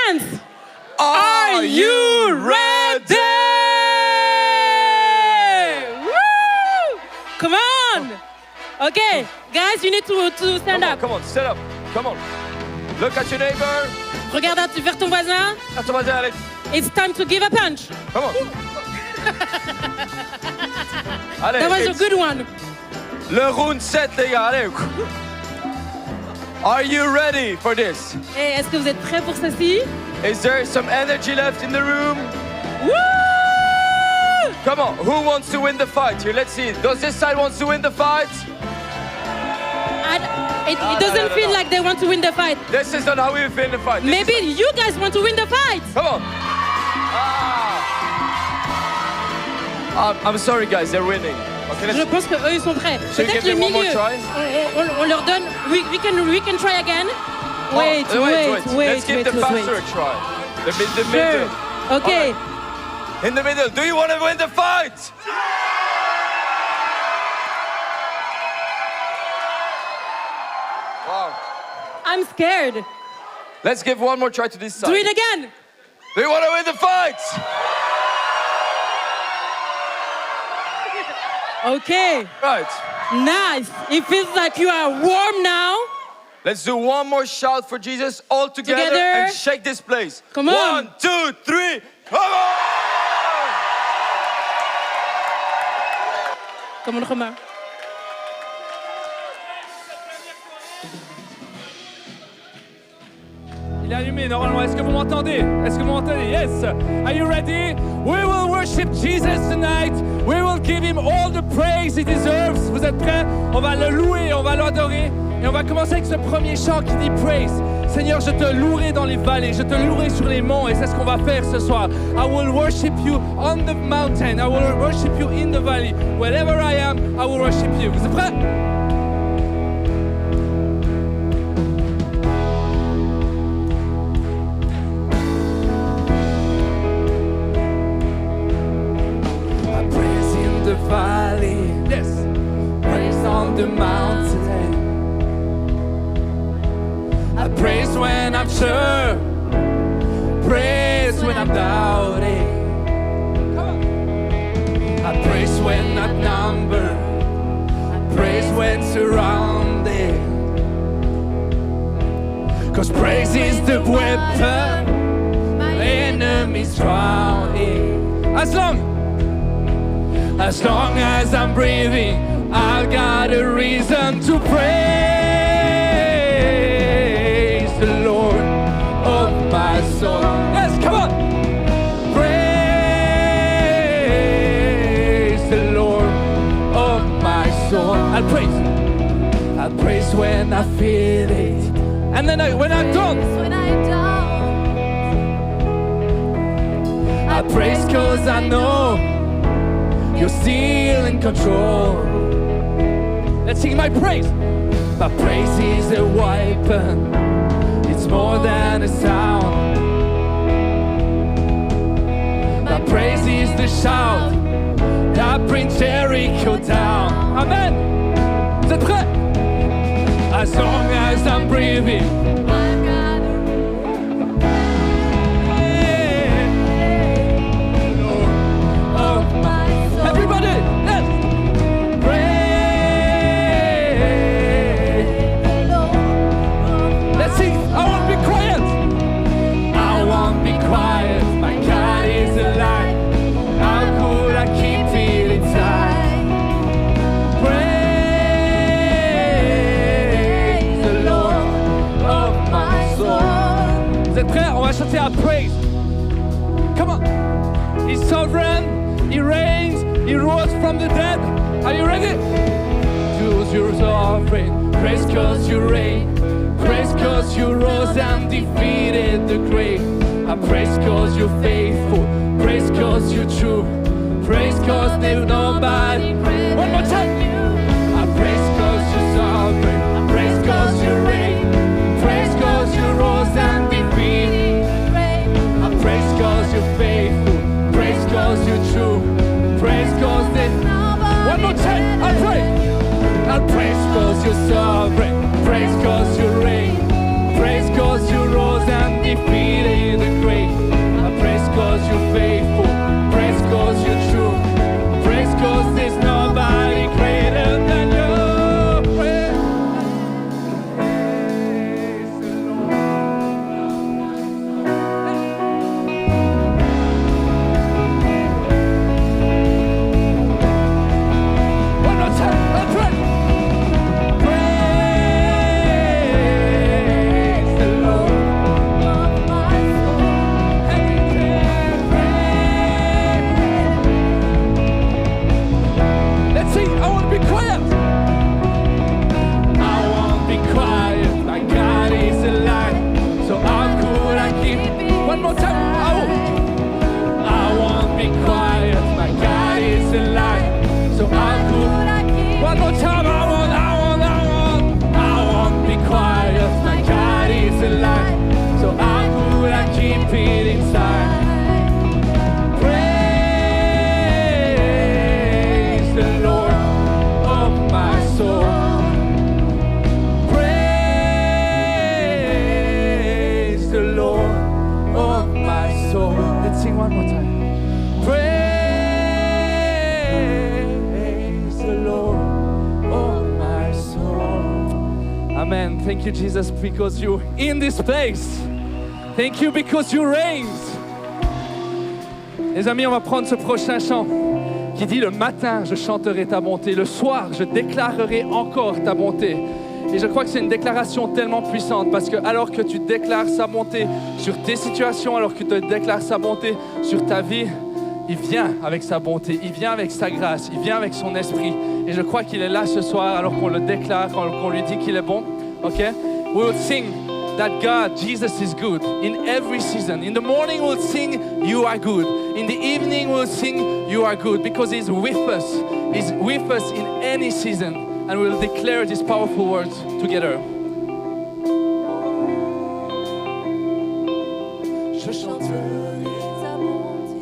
dance. Are you ready? Woo! Come on. Okay, guys, you need to stand up. Come on, stand up. Come on. Look at your neighbor. Regarde vers ton voisin. À ton voisin, allez. It's time to give a punch. Come on. Allez, That was a good one. Le round 7, les gars, allez. Are you ready for this? Et est-ce que vous êtes prêts pour ceci? Is there some energy left in the room? Woo! Come on, who wants to win the fight? Here, let's see. Does this side want to win the fight? It doesn't feel like they want to win the fight. This is not how we win the fight. Maybe you guys want to win the fight. Come on. I'm sorry, guys, they're winning. Okay, Je pense qu'eux, ils sont prêts. So you Peut-être give le them one more milieu. try? On leur donne. We can try again. Wait. Let's give the faster a try. The middle. Okay. Right. In the middle. Do you want to win the fight? Wow. I'm scared. Let's give one more try to this side. Do it again. Do you want to win the fight? Okay. Right. Nice. It feels like you are warm now. Let's do one more shout for Jesus all together and shake this place. Come on. 1, 2, 3. Come on! Come on, Romain. Il est allumé normalement. Est-ce que vous m'entendez? Est-ce que vous m'entendez? Yes. Are you ready? We will worship Jesus tonight. We will give him all the praise he deserves. Vous êtes prêts? On va le louer, on va l'adorer. Et on va commencer avec ce premier chant qui dit praise. Seigneur, je te louerai dans les vallées, je te louerai sur les monts. Et c'est ce qu'on va faire ce soir. I will worship you on the mountain. I will worship you in the valley. Wherever I am, I will worship you. Vous êtes prêts? Valley, yes, praise on the mountain. I praise when I'm sure, praise when I'm doubting. I praise when not numbered, I praise when surrounded. 'Cause praise is the weapon my enemies drowning. As long as I'm breathing, I've got a reason to praise the Lord of my soul. Yes, come on! Praise the Lord of my soul. I praise when I feel it. And then when I don't, I praise 'cause I know you're still in control. Let's sing my praise. My praise is a weapon. It's more than a sound. My praise is the shout that brings Jericho down. Amen. Vous êtes prêts? As long as I'm breathing, chanter à praise. Come on. He's sovereign, he reigns, he rose from the dead. Are you ready? Choose your sovereign, praise 'cause you reign, praise 'cause you rose and defeated the grave. I praise 'cause you're faithful, praise 'cause you're true, praise 'cause there's nobody. One more time. I praise 'cause you're sovereign, praise 'cause you reign, praise 'cause you rose and defeated. Praise 'cause you're faithful, praise 'cause you're true, praise 'cause there's nobody. One more time, I praise 'cause you're sovereign, praise 'cause you reign, praise 'cause you rose and defeated Thank you, Jesus, because you're in this place. Thank you because you reign. Les amis, on va prendre ce prochain chant qui dit: le matin, je chanterai ta bonté. Le soir, je déclarerai encore ta bonté. Et je crois que c'est une déclaration tellement puissante parce que alors que tu déclares sa bonté sur tes situations, alors que tu déclares sa bonté sur ta vie, il vient avec sa bonté, il vient avec sa grâce, il vient avec son esprit. Et je crois qu'il est là ce soir alors qu'on le déclare, qu'on lui dit qu'il est bon. Ok? We will sing that God, Jesus is good in every season. In the morning we'll sing, you are good. In the evening we'll sing, you are good, because He's with us. He's with us in any season. And we'll declare these powerful words together. Je chanterai ta bonté,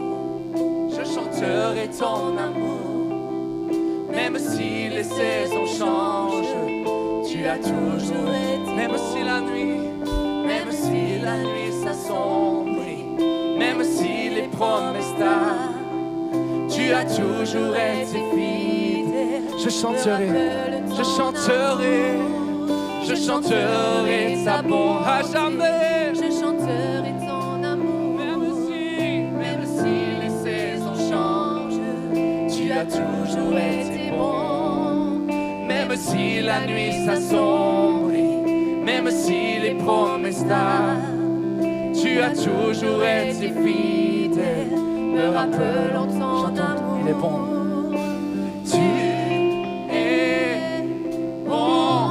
je chanterai ton amour. Même si les saisons changent, tu as toujours été. Même si la nuit s'assombrit, même si les promesses tardent, tu as toujours été fidèle. Je chanterai ta bonté à jamais. Je chanterai ton amour. Même si les saisons changent, tu as toujours été bon. Même si la nuit s'assombrit, même si les promesses tardent, tu as toujours été fidèle. Me rappelant ton amour, il est bon.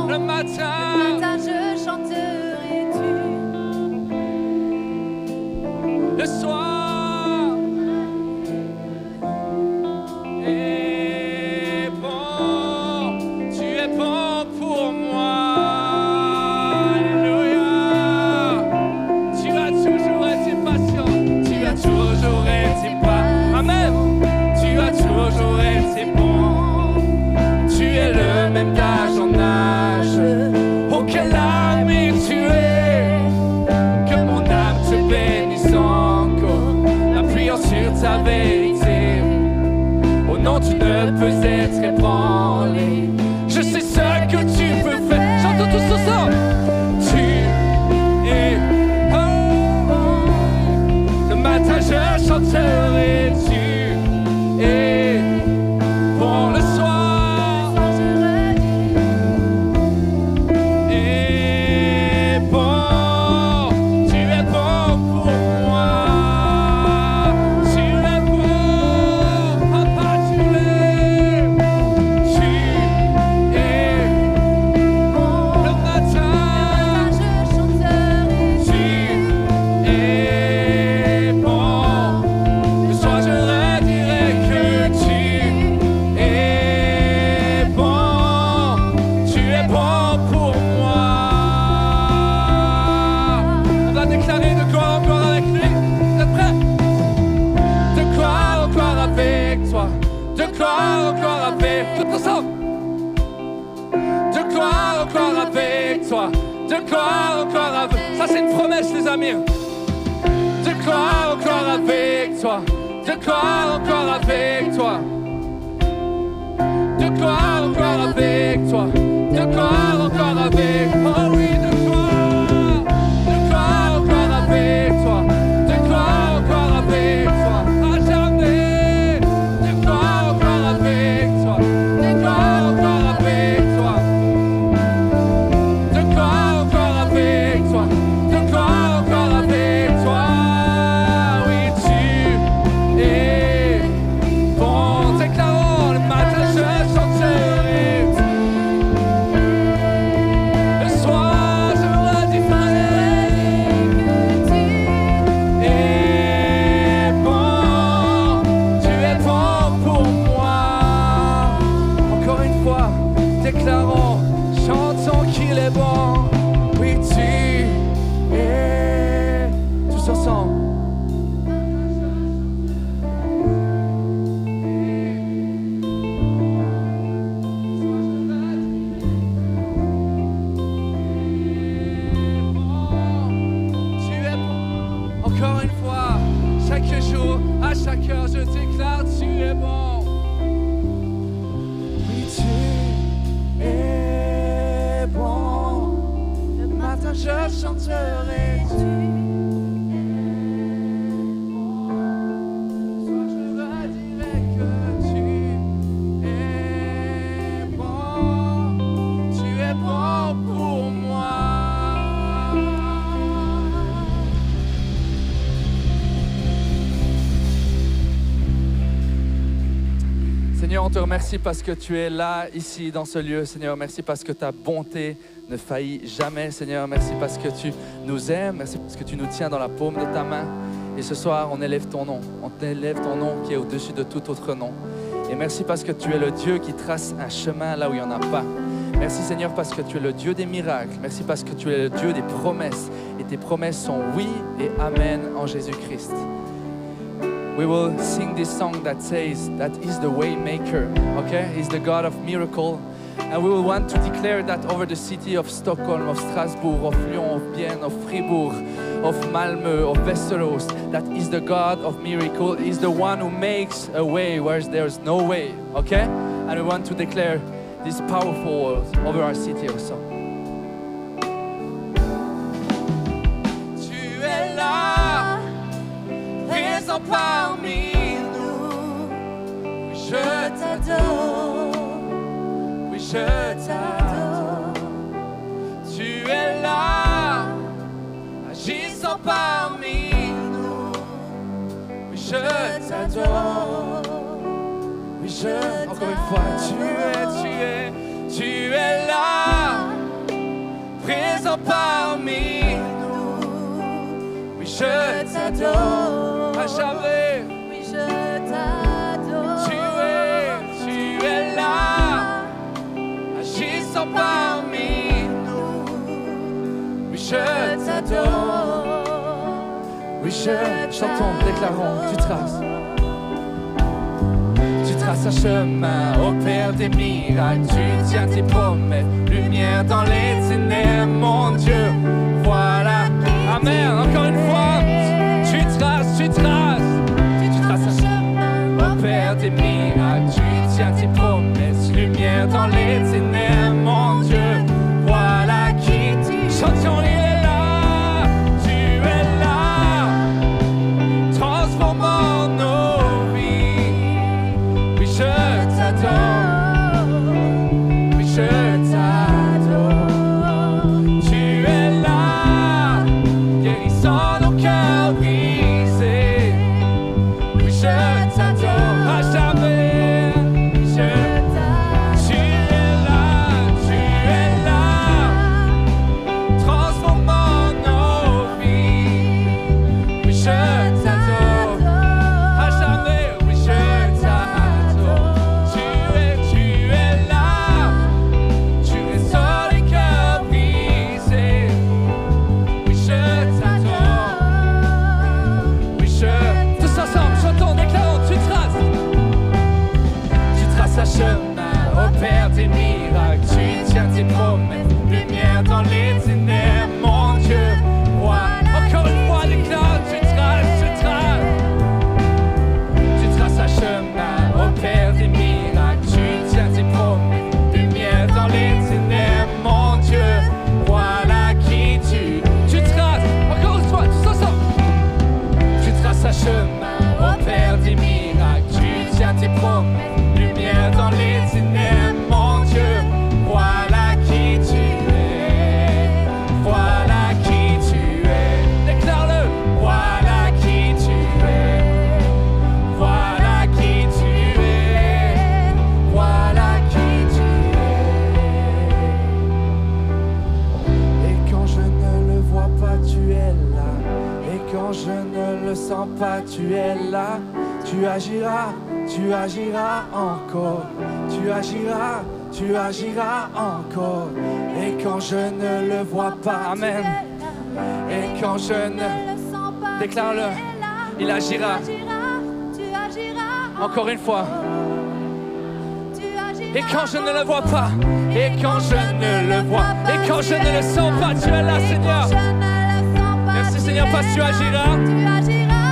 Le matin, je chanterai tu. Le soir est bon. Tu es bon pour moi. Alléluia. Tu as toujours été patient. Tu as toujours été patient. Amen. Tu as toujours été bon. Tu es le même d'âge en âge. Oh, quel ami tu es, que mon âme te bénisse encore, appuyant sur ta vérité. Oh non, tu ne peux être ébranlé. Je sais ce que tu peux faire. Chantons tous ensemble. Tu es bon. Le matin je chanterai. Tu es bon. Le soir de croire encore avec. Ça c'est une promesse les amis. De croire encore avec toi. De croire encore avec toi. De croire encore avec toi. De croire encore avec. Oh oui, de croire. De croire encore avec toi. De croire encore avec toi. À jamais. De croire encore avec toi. De croire encore avec toi. je chanterai. Seigneur, on te remercie parce que tu es là, ici, dans ce lieu. Seigneur, merci parce que ta bonté ne faillit jamais. Seigneur, merci parce que tu nous aimes. Merci parce que tu nous tiens dans la paume de ta main. Et ce soir, on élève ton nom. On élève ton nom qui est au-dessus de tout autre nom. Et merci parce que tu es le Dieu qui trace un chemin là où il n'y en a pas. Merci Seigneur parce que tu es le Dieu des miracles. Merci parce que tu es le Dieu des promesses. Et tes promesses sont oui et amen en Jésus-Christ. We will sing this song that says that He's the way maker, okay? He's the God of miracle. And we will want to declare that over the city of Stockholm, of Strasbourg, of Lyon, of Bienne, of Fribourg, of Malmö, of Västerås, that He's the God of miracle. He's the one who makes a way where there's no way, okay? And we want to declare this powerful words over our city also. Tu es là, présent parmi nous. Oui, je t'adore. Oui, je t'adore. Tu es là, agissant parmi nous. Oui, je t'adore. Oui, je encore une fois, tu es là, présent parmi nous. Oui, je t'adore. À jamais. Oui, je t'adore. Tu es là, agissant parmi nous. Oui, je t'adore. Oui, chantons, déclarons, tu traces. Tu traces un chemin au Père des miracles. Tu tiens tes promesses, lumière dans les ténèbres, mon Dieu. Voilà, amen, encore une fois. Tu traces un chemin au Père des miracles. Tu tiens tes promesses, lumière dans les ténèbres, mon Dieu. Voilà qui tu chantions, il est là, tu es là, transformant nos vies. Oui, je t'adore, oui, je t'adore. Tu es là, guérissant nos cœurs brisés. Oui, je t'adore à jamais. Tu es là, tu agiras encore, tu agiras encore. Et quand je ne le vois pas, amen. Et quand je ne déclare-le, il agira. Encore une fois. Et quand je ne le vois pas, et quand je ne le vois, et quand je ne le sens pas, tu es là, Seigneur. Merci Seigneur parce que tu agiras.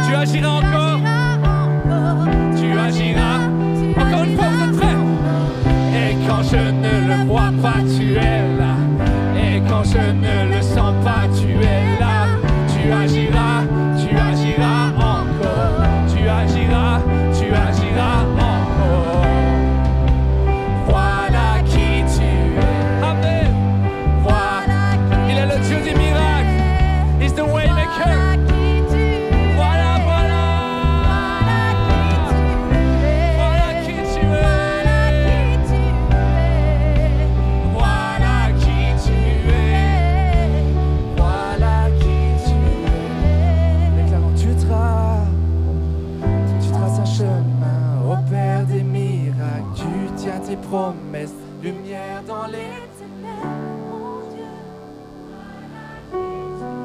Tu agiras encore. Tu agiras. Encore une fois, vous êtes prêts? Et quand je ne le vois pas, tu es là. Et quand je ne le sens pas, agiras, tu agiras encore. Tu agiras encore. Voilà qui tu es. Amen. Voilà. Il est le Dieu des miracles. He's the way maker. Voilà, voilà. Voilà qui tu es. Voilà qui tu es. Voilà qui tu es. Déclarons, tu traces un chemin au Père des miracles. Tu tiens tes promesses, lumière dans les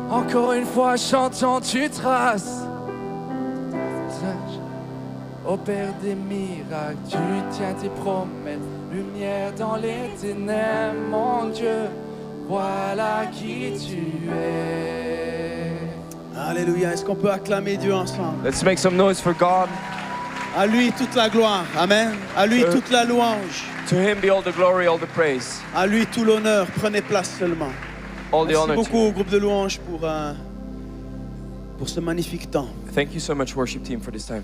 Encore une fois, chantons, tu traces. Au Père des miracles, tu tiens tes promesses, lumière dans les ténèbres, mon Dieu, voilà qui tu es. Alléluia. Est-ce qu'on peut acclamer Dieu ensemble? Let's make some noise for God. À lui toute la gloire. Amen. À lui toute la louange. To him be all the glory, all the praise, À lui tout l'honneur. Prenez place seulement. all the Merci honor. beaucoup au groupe de louanges pour ce magnifique temps. Thank you so much, worship team, for this time.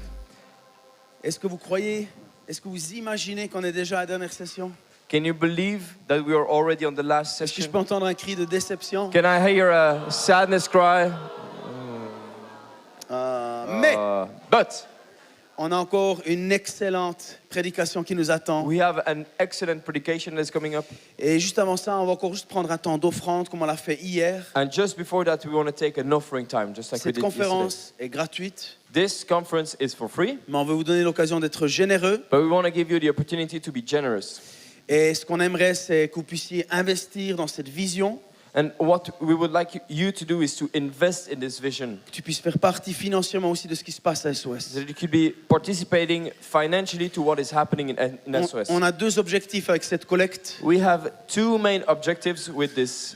Est-ce que vous croyez, est-ce que vous imaginez qu'on est déjà à la dernière session? Can you believe that we are already on the last Est-ce que je session? peux entendre un cri de déception? Can I hear a sadness cry? Mais But on a encore une excellente prédication qui nous attend. we have an excellent predication that's coming up. Et juste avant ça, on va encore juste prendre un temps d'offrande comme on l'a fait hier. And just before that, we want to take an offering time, just like we Cette did yesterday. conférence est gratuite, This conference is for free, mais on veut vous donner l'occasion d'être généreux. but we want to give you the opportunity to be generous. Et ce qu'on aimerait, c'est que vous puissiez investir dans cette vision, And what we would like you to do is to invest in this vision, que tu puisses faire partie financièrement aussi de ce qui se passe à SOS. so that you could be participating financially to what is happening in SOS. On a deux objectifs avec cette collecte. We have two main objectives with this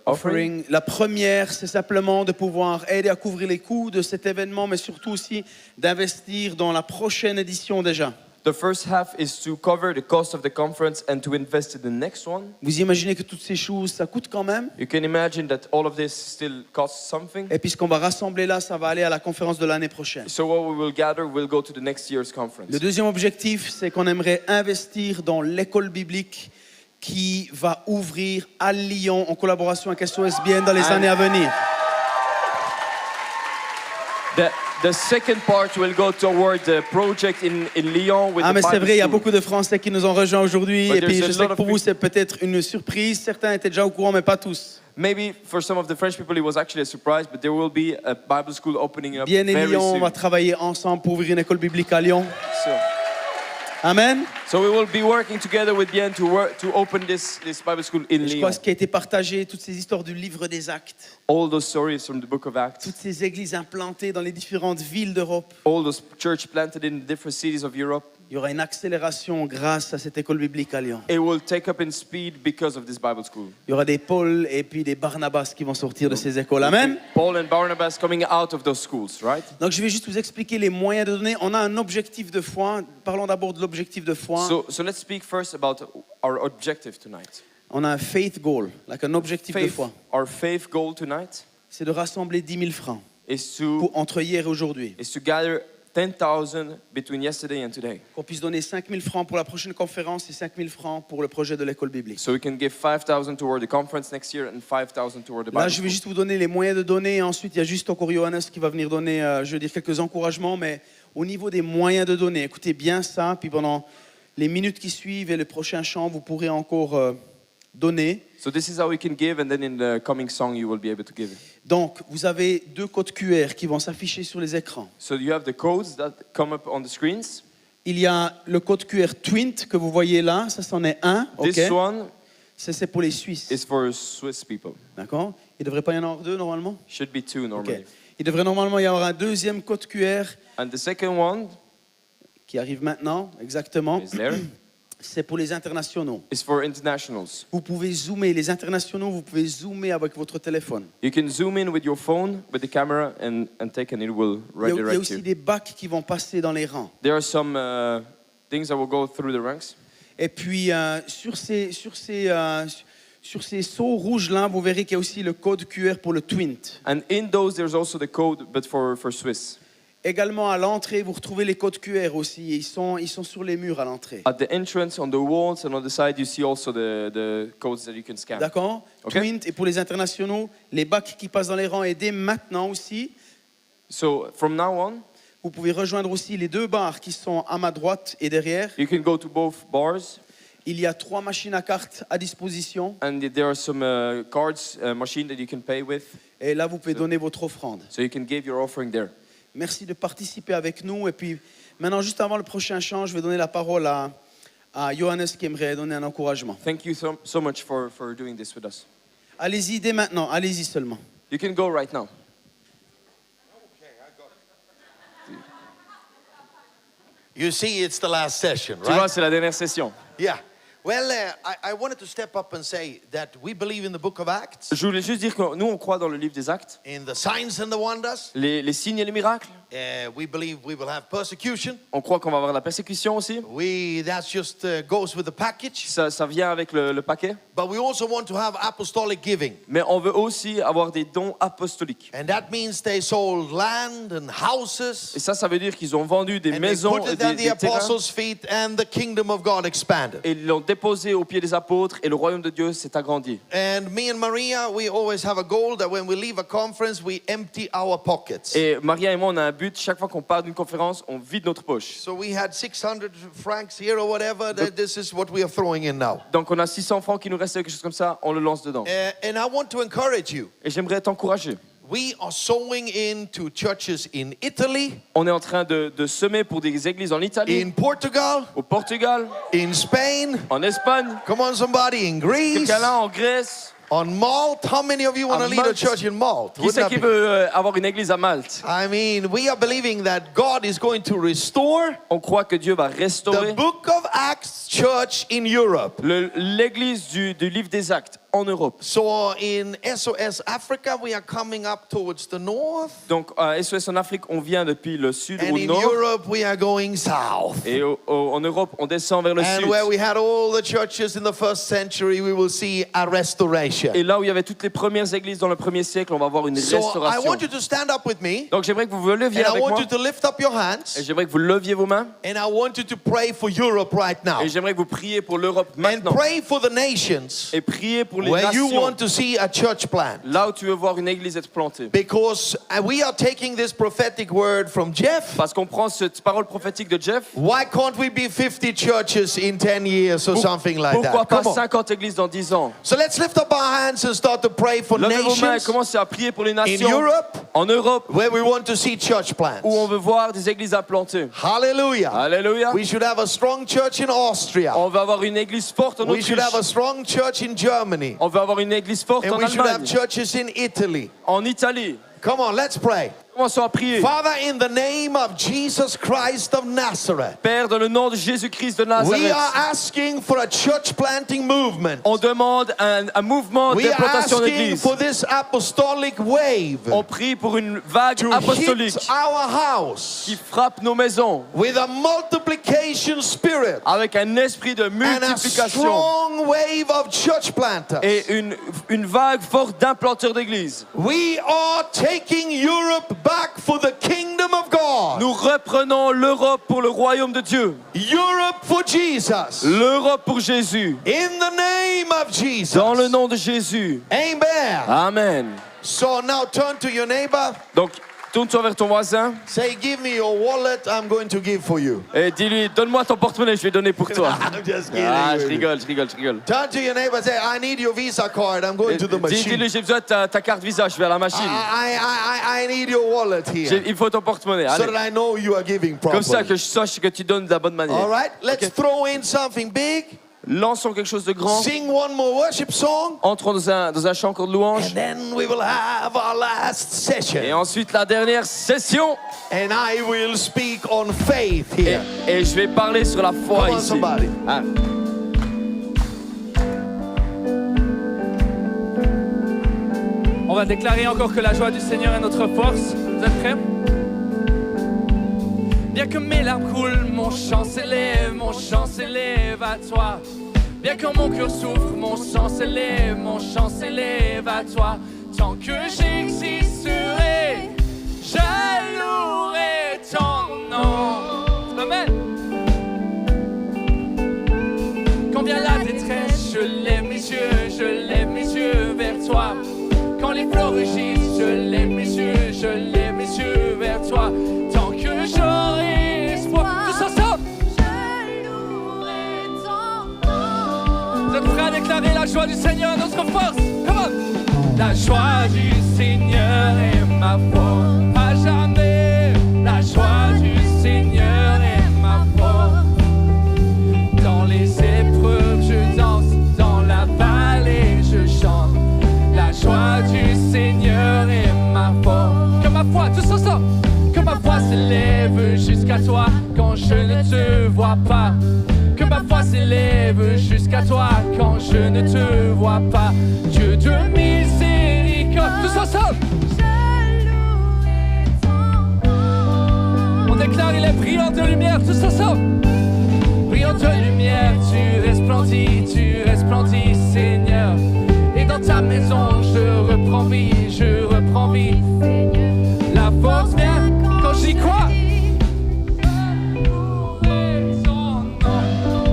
offering. La première, c'est simplement de pouvoir aider à couvrir les coûts de cet événement, mais surtout aussi d'investir dans la prochaine édition déjà. The first half is to cover the cost of the conference and to invest in the next one. Vous imaginez que toutes ces choses, ça coûte quand même. You can imagine that all of this still costs something. Et puis ce qu'on va rassembler là, ça va aller à la conférence de l'année prochaine. So what we will gather will go to the next year's conference. Le deuxième objectif, c'est qu'on aimerait investir dans l'école biblique qui va ouvrir à Lyon en collaboration avec SOSBN dans les années à venir. The second part will go toward the project in Lyon with Ah the mais c'est Bible vrai, il y a school. beaucoup de Français qui nous ont rejoints aujourd'hui. But Et puis there's a je sais lot que of pour vous, people- c'est peut-être une surprise. Certains étaient déjà au courant, mais pas tous. Maybe for some of the French people it was actually a surprise, but there will be a Bible school opening up Bien et very Lyon, on soon. va travailler ensemble pour ouvrir une école biblique à Lyon. Amen. So we will be working together with Bien to open this Bible school in Je Lyon. crois ce qui a été partagé, toutes ces histoires du livre des Actes, All those stories from the book of Acts, toutes ces églises implantées dans les différentes villes d'Europe. all those church planted in different cities of Europe, Il y aura une accélération grâce à cette école biblique à Lyon. it will take up in speed because of this Bible school. Il y aura des Paul et puis des Barnabas qui vont sortir de ces écoles. Amen. Paul and Barnabas coming out of those schools, right? Donc je vais juste vous expliquer les moyens de donner. On a un objectif de foi. Parlons d'abord de l'objectif de foi. So let's speak first about our objective tonight. On a un faith goal, like un objectif de foi. Our faith goal tonight C'est de rassembler 10 000 francs is to entre hier et aujourd'hui. gather 10,000 between yesterday and today. Qu'on puisse donner 5 000 francs pour la prochaine conférence et 5 000 francs pour le projet de l'école biblique. So we can give 5,000 toward the conference next year and 5,000 toward the Là, Bible je vais school. juste vous donner les moyens de donner. Et ensuite, il y a juste encore Johannes qui va venir donner, je veux dire, quelques encouragements. Mais au niveau des moyens de donner, écoutez bien ça. Puis pendant les minutes qui suivent et le prochain chant, vous pourrez encore donner. So this is how we can give, and then in the coming song you will be able to give. Donc, vous avez 2 codes QR qui vont s'afficher sur les écrans. So you have the codes that come up on the screens. Il y a le code QR Twint que vous voyez là. Ça, c'en est un. This OK. one Ça, c'est pour les Suisses. is for Swiss people. D'accord. Il ne devrait pas y en avoir 2 normalement. Should be 2 OK. normally. Il devrait normalement y avoir un deuxième code QR And the second one qui arrive maintenant, exactement. is there. C'est pour les internationaux. Is for internationals. Vous pouvez zoomer, les internationaux, vous pouvez zoomer avec votre téléphone. You can zoom in with your phone, with the camera, and take, and it will Il y a redirect aussi you. des bacs qui vont passer dans les rangs. There are some things that will go through the ranks. Et puis, sur sur ces seaux rouges là, vous verrez qu'il y a aussi le code QR pour le Twint. And in those, there's also the code, but for Swiss. Également à l'entrée, vous retrouvez les codes QR aussi. Ils sont sur les murs à l'entrée. At the entrance, on the walls and on the side, you see also the codes that you can scan. D'accord. Ok. Twint, et pour les internationaux, les bacs qui passent dans les rangs, et dès maintenant aussi, So from now on, vous pouvez rejoindre aussi les 2 bars qui sont à ma droite et derrière. you can go to both bars, Il y a 3 machines à cartes à disposition. and there are some cards, machine that you can pay with, Et là, vous pouvez donner votre offrande. so you can give your offering there. Merci de participer avec nous. Et puis, maintenant, juste avant le prochain chant, je vais donner la parole à Johannes qui aimerait donner un encouragement. Thank you so much for doing this with us. Allez-y dès maintenant. Allez-y seulement. You can go right now. You see, it's the last session, Tu vois, right? c'est la dernière session. Yeah. Well, I wanted to step up and say that we believe in the book of Acts, Je voulais juste dire que nous, on croit dans le livre des Actes, in the signs and the wonders. les signes et les miracles. We believe we will have persecution. On croit qu'on va avoir la persécution aussi. That just goes with the package. Ça vient avec le paquet. But we also want to have apostolic giving. Mais on veut aussi avoir des dons apostoliques. And that means they sold land and houses. Et ça veut dire qu'ils ont vendu des And they maisons put et it at des the terrains. apostles' feet, and the kingdom of God expanded. Et ils l'ont déposé aux pieds des apôtres et le royaume de Dieu s'est agrandi. And me and Maria, we always have a goal that when we leave a conference, we empty our pockets. Et Maria et moi, on a un but. Chaque fois qu'on part d'une conférence, on vide notre poche. So we had 600 francs here or whatever. This is what we are throwing in now. Donc on a 600 francs qui nous restent, quelque chose comme ça, on le lance dedans. And I want to encourage you. Et j'aimerais t'encourager. We are sowing into churches in Italy, On est en train de semer pour des églises en Italie, in Portugal, au Portugal, in Spain. en Espagne, Come on, somebody, in Greece, quelqu'un là en Grèce. on Malta. How many of you want to À lead a Malte. church in Malta? Qui Wouldn't c'est that qui be- veut avoir une église à Malte? I mean, we are believing that God is going to restore On croit que Dieu va the restaurer book of Acts church in Europe. l'église du livre des Actes en Europe. So in SOS Africa, we are coming up towards the north. Donc à SOS en Afrique, on vient depuis le sud And au in nord. Europe, we are going south. Et en Europe, on descend vers le And sud. where we had all the churches in the first century, we will see a restoration. Et là où il y avait toutes les premières églises dans le 1er siècle, on va voir une So I restauration. want you to stand up with me. Donc j'aimerais que vous vous leviez And I avec want moi. you to lift up your Et hands. j'aimerais que vous leviez vos mains. And I want you to pray for Europe right now. Et j'aimerais que vous priez pour l'Europe And maintenant. pray for the nations Et priez pour les where you nations. want to see a church plant. Là où tu veux voir une église être plantée. Because we are taking this prophetic word from Jeff. Parce qu'on prend cette parole prophétique de Jeff. Why can't we be 50 churches in 10 years or something like Pourquoi that? pas Come on. 50 églises dans 10 ans? So let's lift up our hands and start to pray for Levez vos mains et nations commencez à prier pour les in nations. Europe En Europe, where we want to see church plants. où on veut voir des églises implantées. Hallelujah. Alléluia. We should have a strong church in Austria. On veut avoir une église forte en We Autriche. should have a strong church in Germany. On veut avoir une église forte And en we should have Allemagne. churches in Italy. En Italie. Come on, let's pray. Commençons à prier. Father, in the name of Jesus Christ of Nazareth, Père, dans le nom de Jésus-Christ de we Nazareth, are asking for a church planting movement. on demande un mouvement We are d'implantation asking d'église. for this apostolic wave On prie pour une vague to apostolique hit our house qui frappe nos maisons with a multiplication spirit avec un esprit de and a multiplication strong wave of church planters. et une vague forte d'implanteurs d'église. We are taking Europe back for the kingdom of God. Nous reprenons l'Europe pour le royaume de Dieu. Europe for Jesus. L'Europe pour Jésus. In the name of Jesus. Dans le nom de Jésus. Amen. Amen. So now turn to your neighbor. Donc, tourne-toi vers ton voisin Say, give me your wallet. I'm going to give for you. et dis-lui, donne-moi ton porte-monnaie, je vais donner pour toi. I'm just kidding. Ah, je with you. rigole. Turn to your neighbor. Say, I need your Visa card. I'm going to the machine. Dis-lui, j'ai besoin de ta carte Visa, je vais à la machine. I need your wallet here. Il faut ton porte-monnaie. So Allez. that I know you are giving Comme ça properly. que je sache que tu donnes de la bonne manière. All right. Let's throw in something big. Lançons quelque chose de grand. Sing one more worship song. Entrons dans un chant encore de louange. And then we will have our last session. Et ensuite la dernière session. And I will speak on faith Et, here. et je vais parler sur la foi Come on, ici. somebody. Ah. On va déclarer encore que la joie du Seigneur est notre force. Vous êtes prêts? Bien que mes larmes coulent, mon chant s'élève à toi. Bien quand mon cœur souffre, mon chant s'élève à toi. Tant que j'existerai, je louerai ton nom. Amen. Quand vient la détresse, je lève mes yeux vers toi. Quand les fleurs rugissent, je lève mes yeux vers toi. Tant que j'aurai espoir, tous ensemble. Je louerai ton nom. Vous êtes prêts à déclarer la joie du Seigneur, notre force? Come on. La joie du Seigneur est ma force, à jamais. La joie du Seigneur est ma force. Dans les épreuves, je danse, dans la vallée, je chante. La joie du Seigneur est ma force. Que ma foi, tous ensemble, que ma foi s'élève jusqu'à toi quand je ne te vois pas. Que ma foi s'élève jusqu'à toi quand je ne te vois pas. Dieu de miséricorde, tous ensemble. Je louerai ton nom. On déclare, il est brillant de lumière, tous ensemble. Brillant de lumière, tu resplendis, Seigneur. Et dans ta maison, je reprends vie. La force vient quand j'y crois.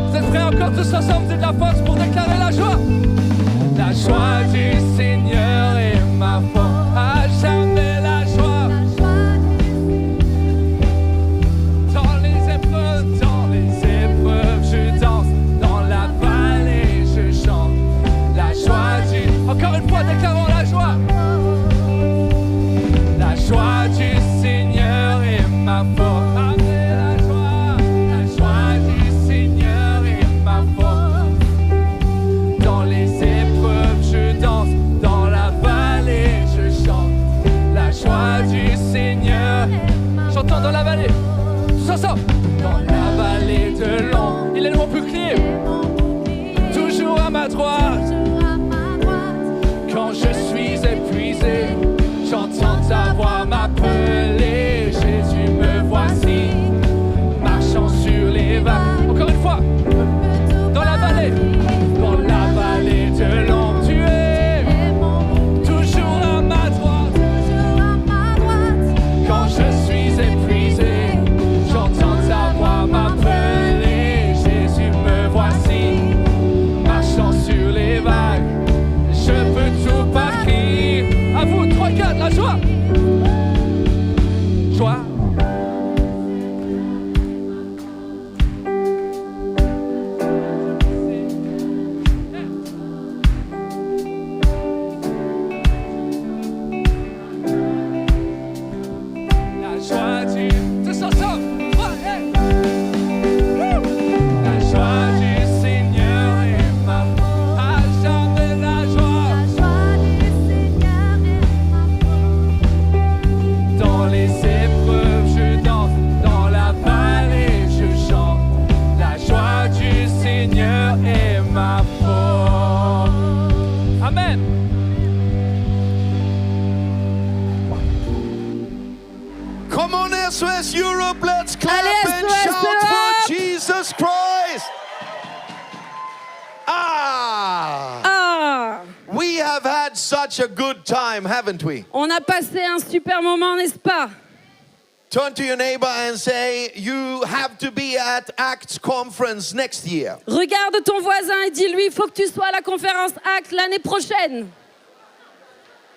Vous êtes prêts encore tous ensemble, c'est de la force pour déclarer la joie. La joie du Seigneur est ma force, à jamais la joie. Dans les épreuves, je danse, dans la vallée, je chante. La joie du... Encore une fois, déclarons la joie. La joie du Seigneur est ma force. Amen, la joie du Seigneur est ma force. Dans les épreuves, je danse, dans la vallée, je chante. La joie du Seigneur. Chantons dans la vallée, tous ensemble. Dans la vallée de l'ombre, il est mon bouclier, toujours à ma droite. Quand je suis épuisé, j'entends ta voix m'appeler. Jésus, me voici, marchant sur les vagues. Encore une fois, dans la vallée de l'ombre, tu es toujours à ma droite. Quand je suis épuisé, j'entends ta voix m'appeler. Jésus, me voici, marchant sur les vagues. Je peux tout partir. À vous, 3, 4, la joie. Joie. La joie du... Tous ensemble. Ouais, hey. La joie du Seigneur est ma force. À jamais la joie. La joie du Seigneur est ma force. Dans les épreuves, je danse, dans la vallée, je chante. La joie du Seigneur est ma force. Amen. Come on, SOS Europe, let's clap Allez, and SOS shout Europe. for Jesus Christ. Ah, We have had such a good time, haven't we? on a passé un super moment, n'est-ce pas? Turn to your neighbor and say, you have to be at Acts conference next year. Regarde ton voisin et dis-lui, il faut que tu sois à la conférence Actes l'année prochaine.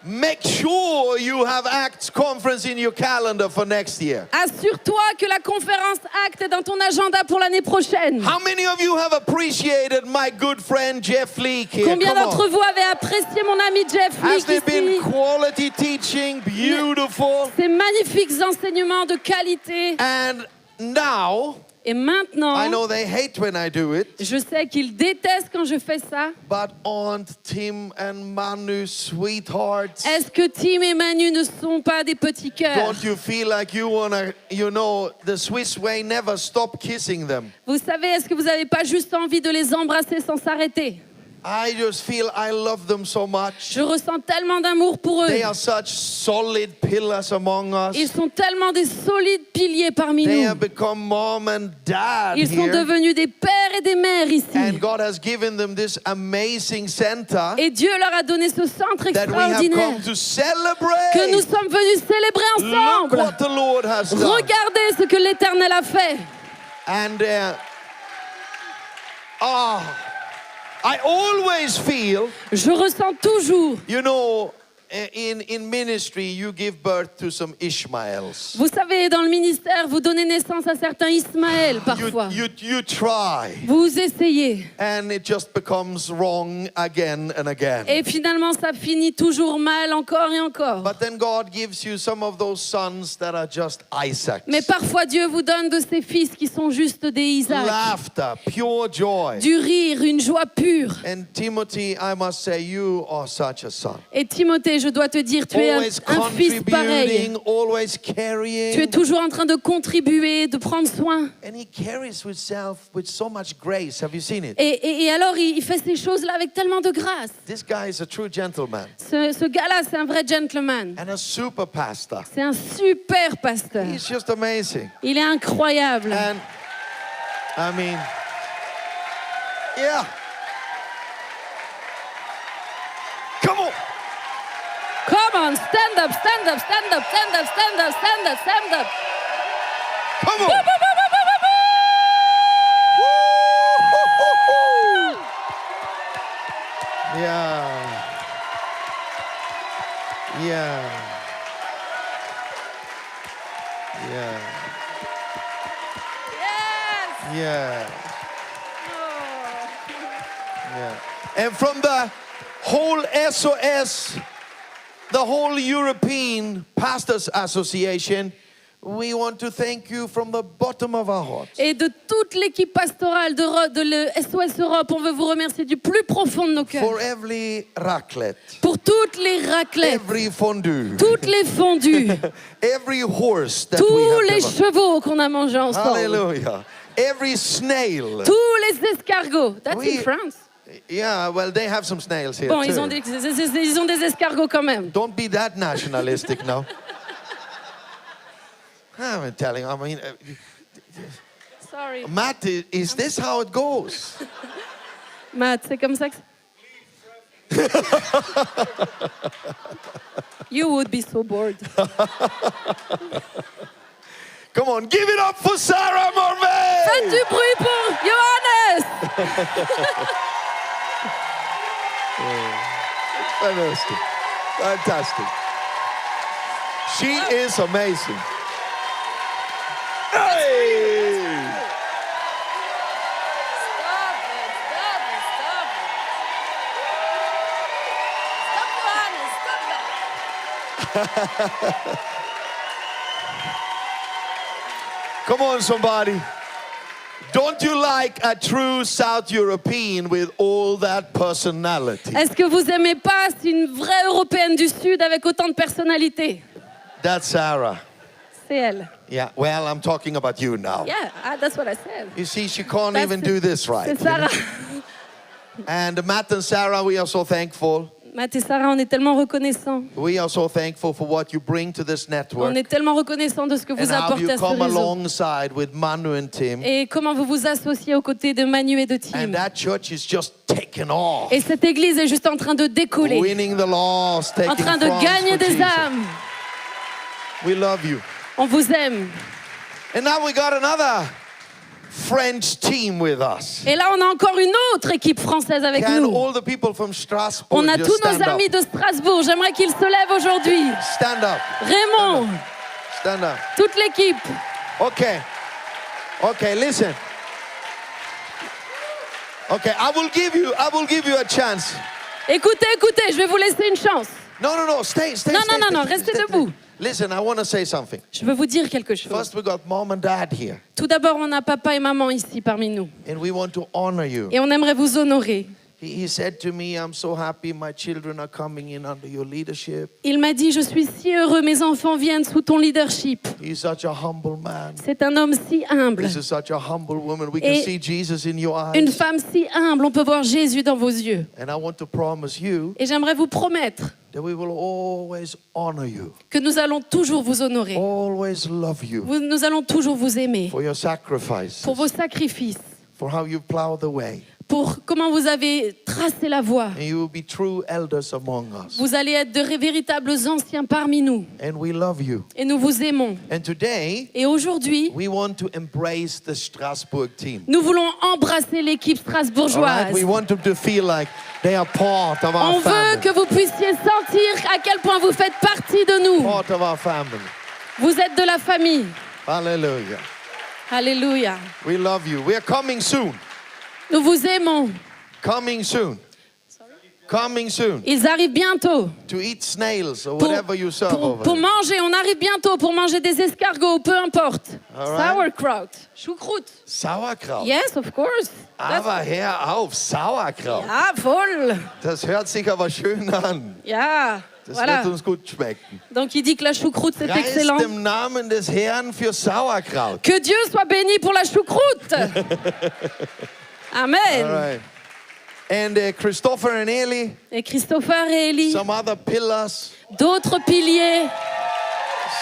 Make sure you have Acts conference in your calendar for next year. Assure-toi que la conférence Actes est dans ton agenda pour l'année prochaine. How many of you have appreciated my good friend Jeff Leake here? Combien Come d'entre on. vous avez apprécié mon ami Jeff Has there Leake been ici? quality teaching? Beautiful. Ces magnifiques enseignements de qualité. And now, Et maintenant, I know they hate when I do it, je sais qu'ils détestent quand je fais ça. but aren't Tim and Manu sweethearts? Est-ce que Tim et Manu ne sont pas des petits cœurs? Don't you feel like you wanna, you know, the Swiss way, never stop kissing them? Vous savez, est-ce que vous n'avez pas juste envie de les embrasser sans s'arrêter? I just feel I love them so much. Je ressens tellement d'amour pour eux. They are such solid pillars among us. Ils sont tellement des solides piliers parmi They nous. have become mom and dad Ils sont here. devenus des pères et des mères ici. And God has given them this amazing center Et Dieu leur a donné ce centre that we have extraordinaire come to que celebrate. nous sommes venus célébrer Look ensemble. what the Lord has done. Regardez ce que l'Éternel a fait. And I always feel, Je ressens toujours. you know, in ministry, you give birth to some Ishmaels. Vous savez, dans le ministère, vous donnez naissance à certains Ismaël parfois. You try, Vous essayez. and it just becomes wrong again and again. Et finalement, ça finit toujours mal encore et encore. But then God gives you some of those sons that are just Isaacs. Mais parfois, Dieu vous donne de ces fils qui sont juste des Isaac. Laughter, pure joy. Du rire, une joie pure. And Timothy, I must say, you are such a son. Et Timothée, je dois te dire, tu es un Always fils pareil. contributing, always Tu es carrying. toujours en train de contribuer, de prendre soin. And he carries himself with so much grace. Have you seen it? Et alors, il fait ces choses-là avec tellement de grâce. This guy is a true gentleman Ce gars-là, c'est un vrai gentleman. and a super pastor. C'est un super pasteur. He's just amazing. Il est incroyable. And I mean, yeah. Come on. Come on, stand up, stand up, stand up, stand up, stand up, stand up, stand up. Come on. Yeah. Yeah. Yeah. Yes. Yeah. Yeah. And from the whole SOS, the whole European Pastors Association, we want to thank you from the bottom of our hearts. Et de toute l'équipe pastorale de le SOS Europe, on veut vous remercier du plus profond de nos cœurs. For every raclette, Pour toutes les raclettes, every fondue, toutes les fondues, every horse that we tous have les developed. chevaux qu'on a mangés ensemble, Hallelujah. Every snail. tous les escargots. That's Oui. in France. Yeah, well, they have some snails here Bon, too. ils ont des escargots quand même. Don't be that nationalistic now. I'm telling you, I mean, Sorry. Matt, is this how it goes? Matt, c'est comme ça que... You would be so bored. Come on, give it up for Sarah Morvay! Faites du bruit pour Johannes! Fantastic. Fantastic. She is amazing. Hey! Stop it, stop it, stop it. Stop, Johannes, stop that. Come on, somebody. Don't you like a true South European with all that personality? Est-ce que vous aimez pas une vraie Européenne du Sud avec autant de personnalité? That's Sarah. C'est elle. Yeah, well, I'm talking about you now. Yeah, that's what I said. You see, she can't That's even it. do this right. C'est you know? Sarah. And Matt and Sarah, we are so thankful. Matt et Sarah, on est tellement reconnaissants. We are so thankful for what you bring to this On network est tellement reconnaissants de ce que and vous how apportez you à ce come réseau. alongside with Manu and Tim. Et comment vous vous associez aux côtés de Manu et de And Tim. that church is just taking off. Et cette église est juste en train de décoller, Winning the lost, taking en train de France gagner for des Jesus. âmes. We love you. On vous aime. And now we got another French team with us. Et là, on a encore une autre équipe française avec Can nous. all the people from Strasbourg On a just tous nos stand amis up? de Strasbourg. J'aimerais qu'ils se lèvent aujourd'hui. Stand up. Raymond, Stand up. toute l'équipe. Okay. Okay, listen. Okay, I will give you a chance. Écoutez, écoutez, je vais vous laisser une chance. No, stay. Non, restez debout. Listen, I want to say something. Je veux vous dire quelque chose. First, we got mom and dad here, Tout d'abord, on a papa et maman ici parmi nous. and we want to honor you. Et on aimerait vous honorer. He said to me, I'm so happy my children are coming in under your leadership. Il m'a dit, je suis si heureux, mes enfants viennent sous ton leadership. He's such a humble man. C'est un homme si humble. This is such a humble woman. We can Et see Jesus in your Une eyes. femme si humble, on peut voir Jésus dans vos yeux. And I want to promise you Et j'aimerais vous promettre that we will always honor you, que nous allons toujours vous honorer. always love you Nous allons toujours vous aimer for your sacrifices, pour vos sacrifices, for how you plow the way. pour comment vous avez tracé la voie. And you will be true elders among us. Vous allez être de véritables anciens parmi nous. And we love you. Et nous vous aimons. And today, Et aujourd'hui, we want to embrace the Strasbourg team. nous voulons embrasser l'équipe All right? strasbourgeoise. We want them to feel like they are part of our On veut family. que vous puissiez sentir à quel point vous faites partie de nous. Part of our family. Vous êtes de la famille. Hallelujah. Alléluia. We love you. We are coming soon. Nous vous aimons. Coming soon. Coming soon. Ils arrivent bientôt. To eat snails or Pour, whatever you serve over pour there. manger, on arrive bientôt pour manger des escargots, peu importe. All right. Sauerkraut, choucroute. Sauerkraut. Yes, of course. Aber hör auf, Sauerkraut. Ja, voll. Das hört sich aber schön an. Ja, Das voilà. wird uns gut schmecken. Donc il dit que la choucroute c'est Preist excellent. dem Namen des Herrn für Sauerkraut. Que Dieu soit béni pour la choucroute. Amen. All right. And Christopher and Eli, Et Christopher et Élie, some other pillars, d'autres piliers.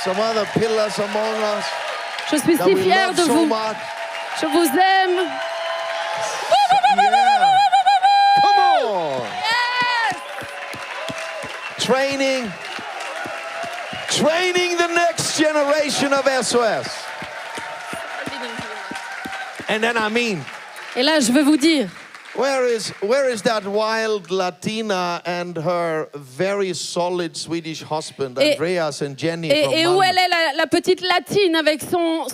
among us Je suis that si we fière love de so vous. much. Je vous aime. Yeah. Come on. Training the next generation of SOS. And then Et là, je veux vous dire, where is that wild Latina and her very solid Swedish husband, Et- Andreas and Jenny from et où Malmö? elle est la petite latine avec son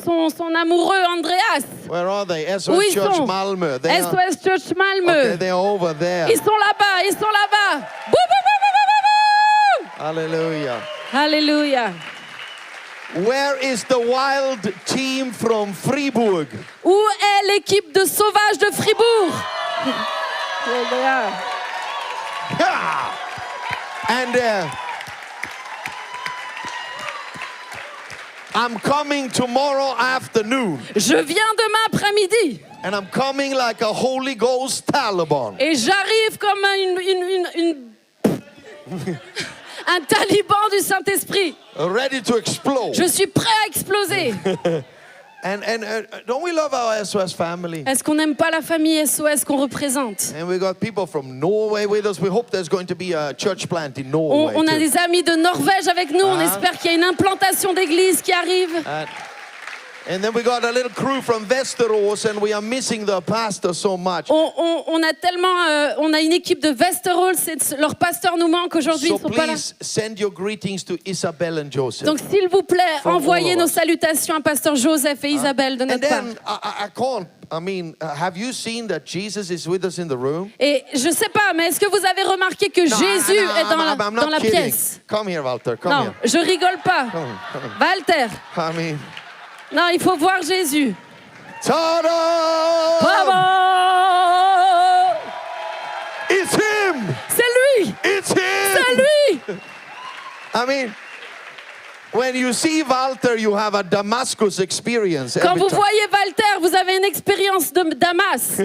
amoureux Andreas? Where are they? Où SOS ils Church sont? Malmö. They are, SOS Church Malmö. okay, they're over there. Ils sont là-bas, ils sont là-bas. Bouh, bouh, bouh, bouh, bouh, bouh, bouh. Hallelujah. Alléluia. Where is the wild team from Fribourg? Où est l'équipe de sauvages de Fribourg? Alléluia. Yeah. And I'm coming tomorrow afternoon, Je viens demain après-midi and I'm coming like a Holy Ghost Taliban. et j'arrive comme un taliban du Saint-Esprit. Ready to explode. Je suis prêt à exploser. And don't we love our SOS family? Est-ce qu'on n'aime pas la famille SOS qu'on représente? And we got people from Norway with us. We hope there's going to be a church plant in Norway. On a too. des amis de Norvège avec nous. On Ah. espère qu'il y a une implantation d'église qui arrive. And then we got a little crew from Västerås, and we are missing the pastor so much. On a tellement, on a une équipe de Westerhall. Leur pasteur nous manque aujourd'hui. So Ils sont pas là. please send your greetings to Isabel and Joseph. Donc, s'il vous plaît, From envoyez all of nos us. salutations à pasteur Joseph et Isabelle de And notre part. then I can't. I mean, have you seen that Jesus is with us in the room? Et je sais pas, mais est-ce que vous avez remarqué que Jésus est dans I'm not la kidding. pièce? Come here, Walter. Come Non, here. je rigole pas. Come on. Walter, I mean, non, il faut voir Jésus. ta-da! Bravo! It's him! C'est lui! It's him! C'est lui! I mean, when you see Walter, you have a Damascus experience. Quand every vous time. voyez Walter, vous avez une expérience de Damas.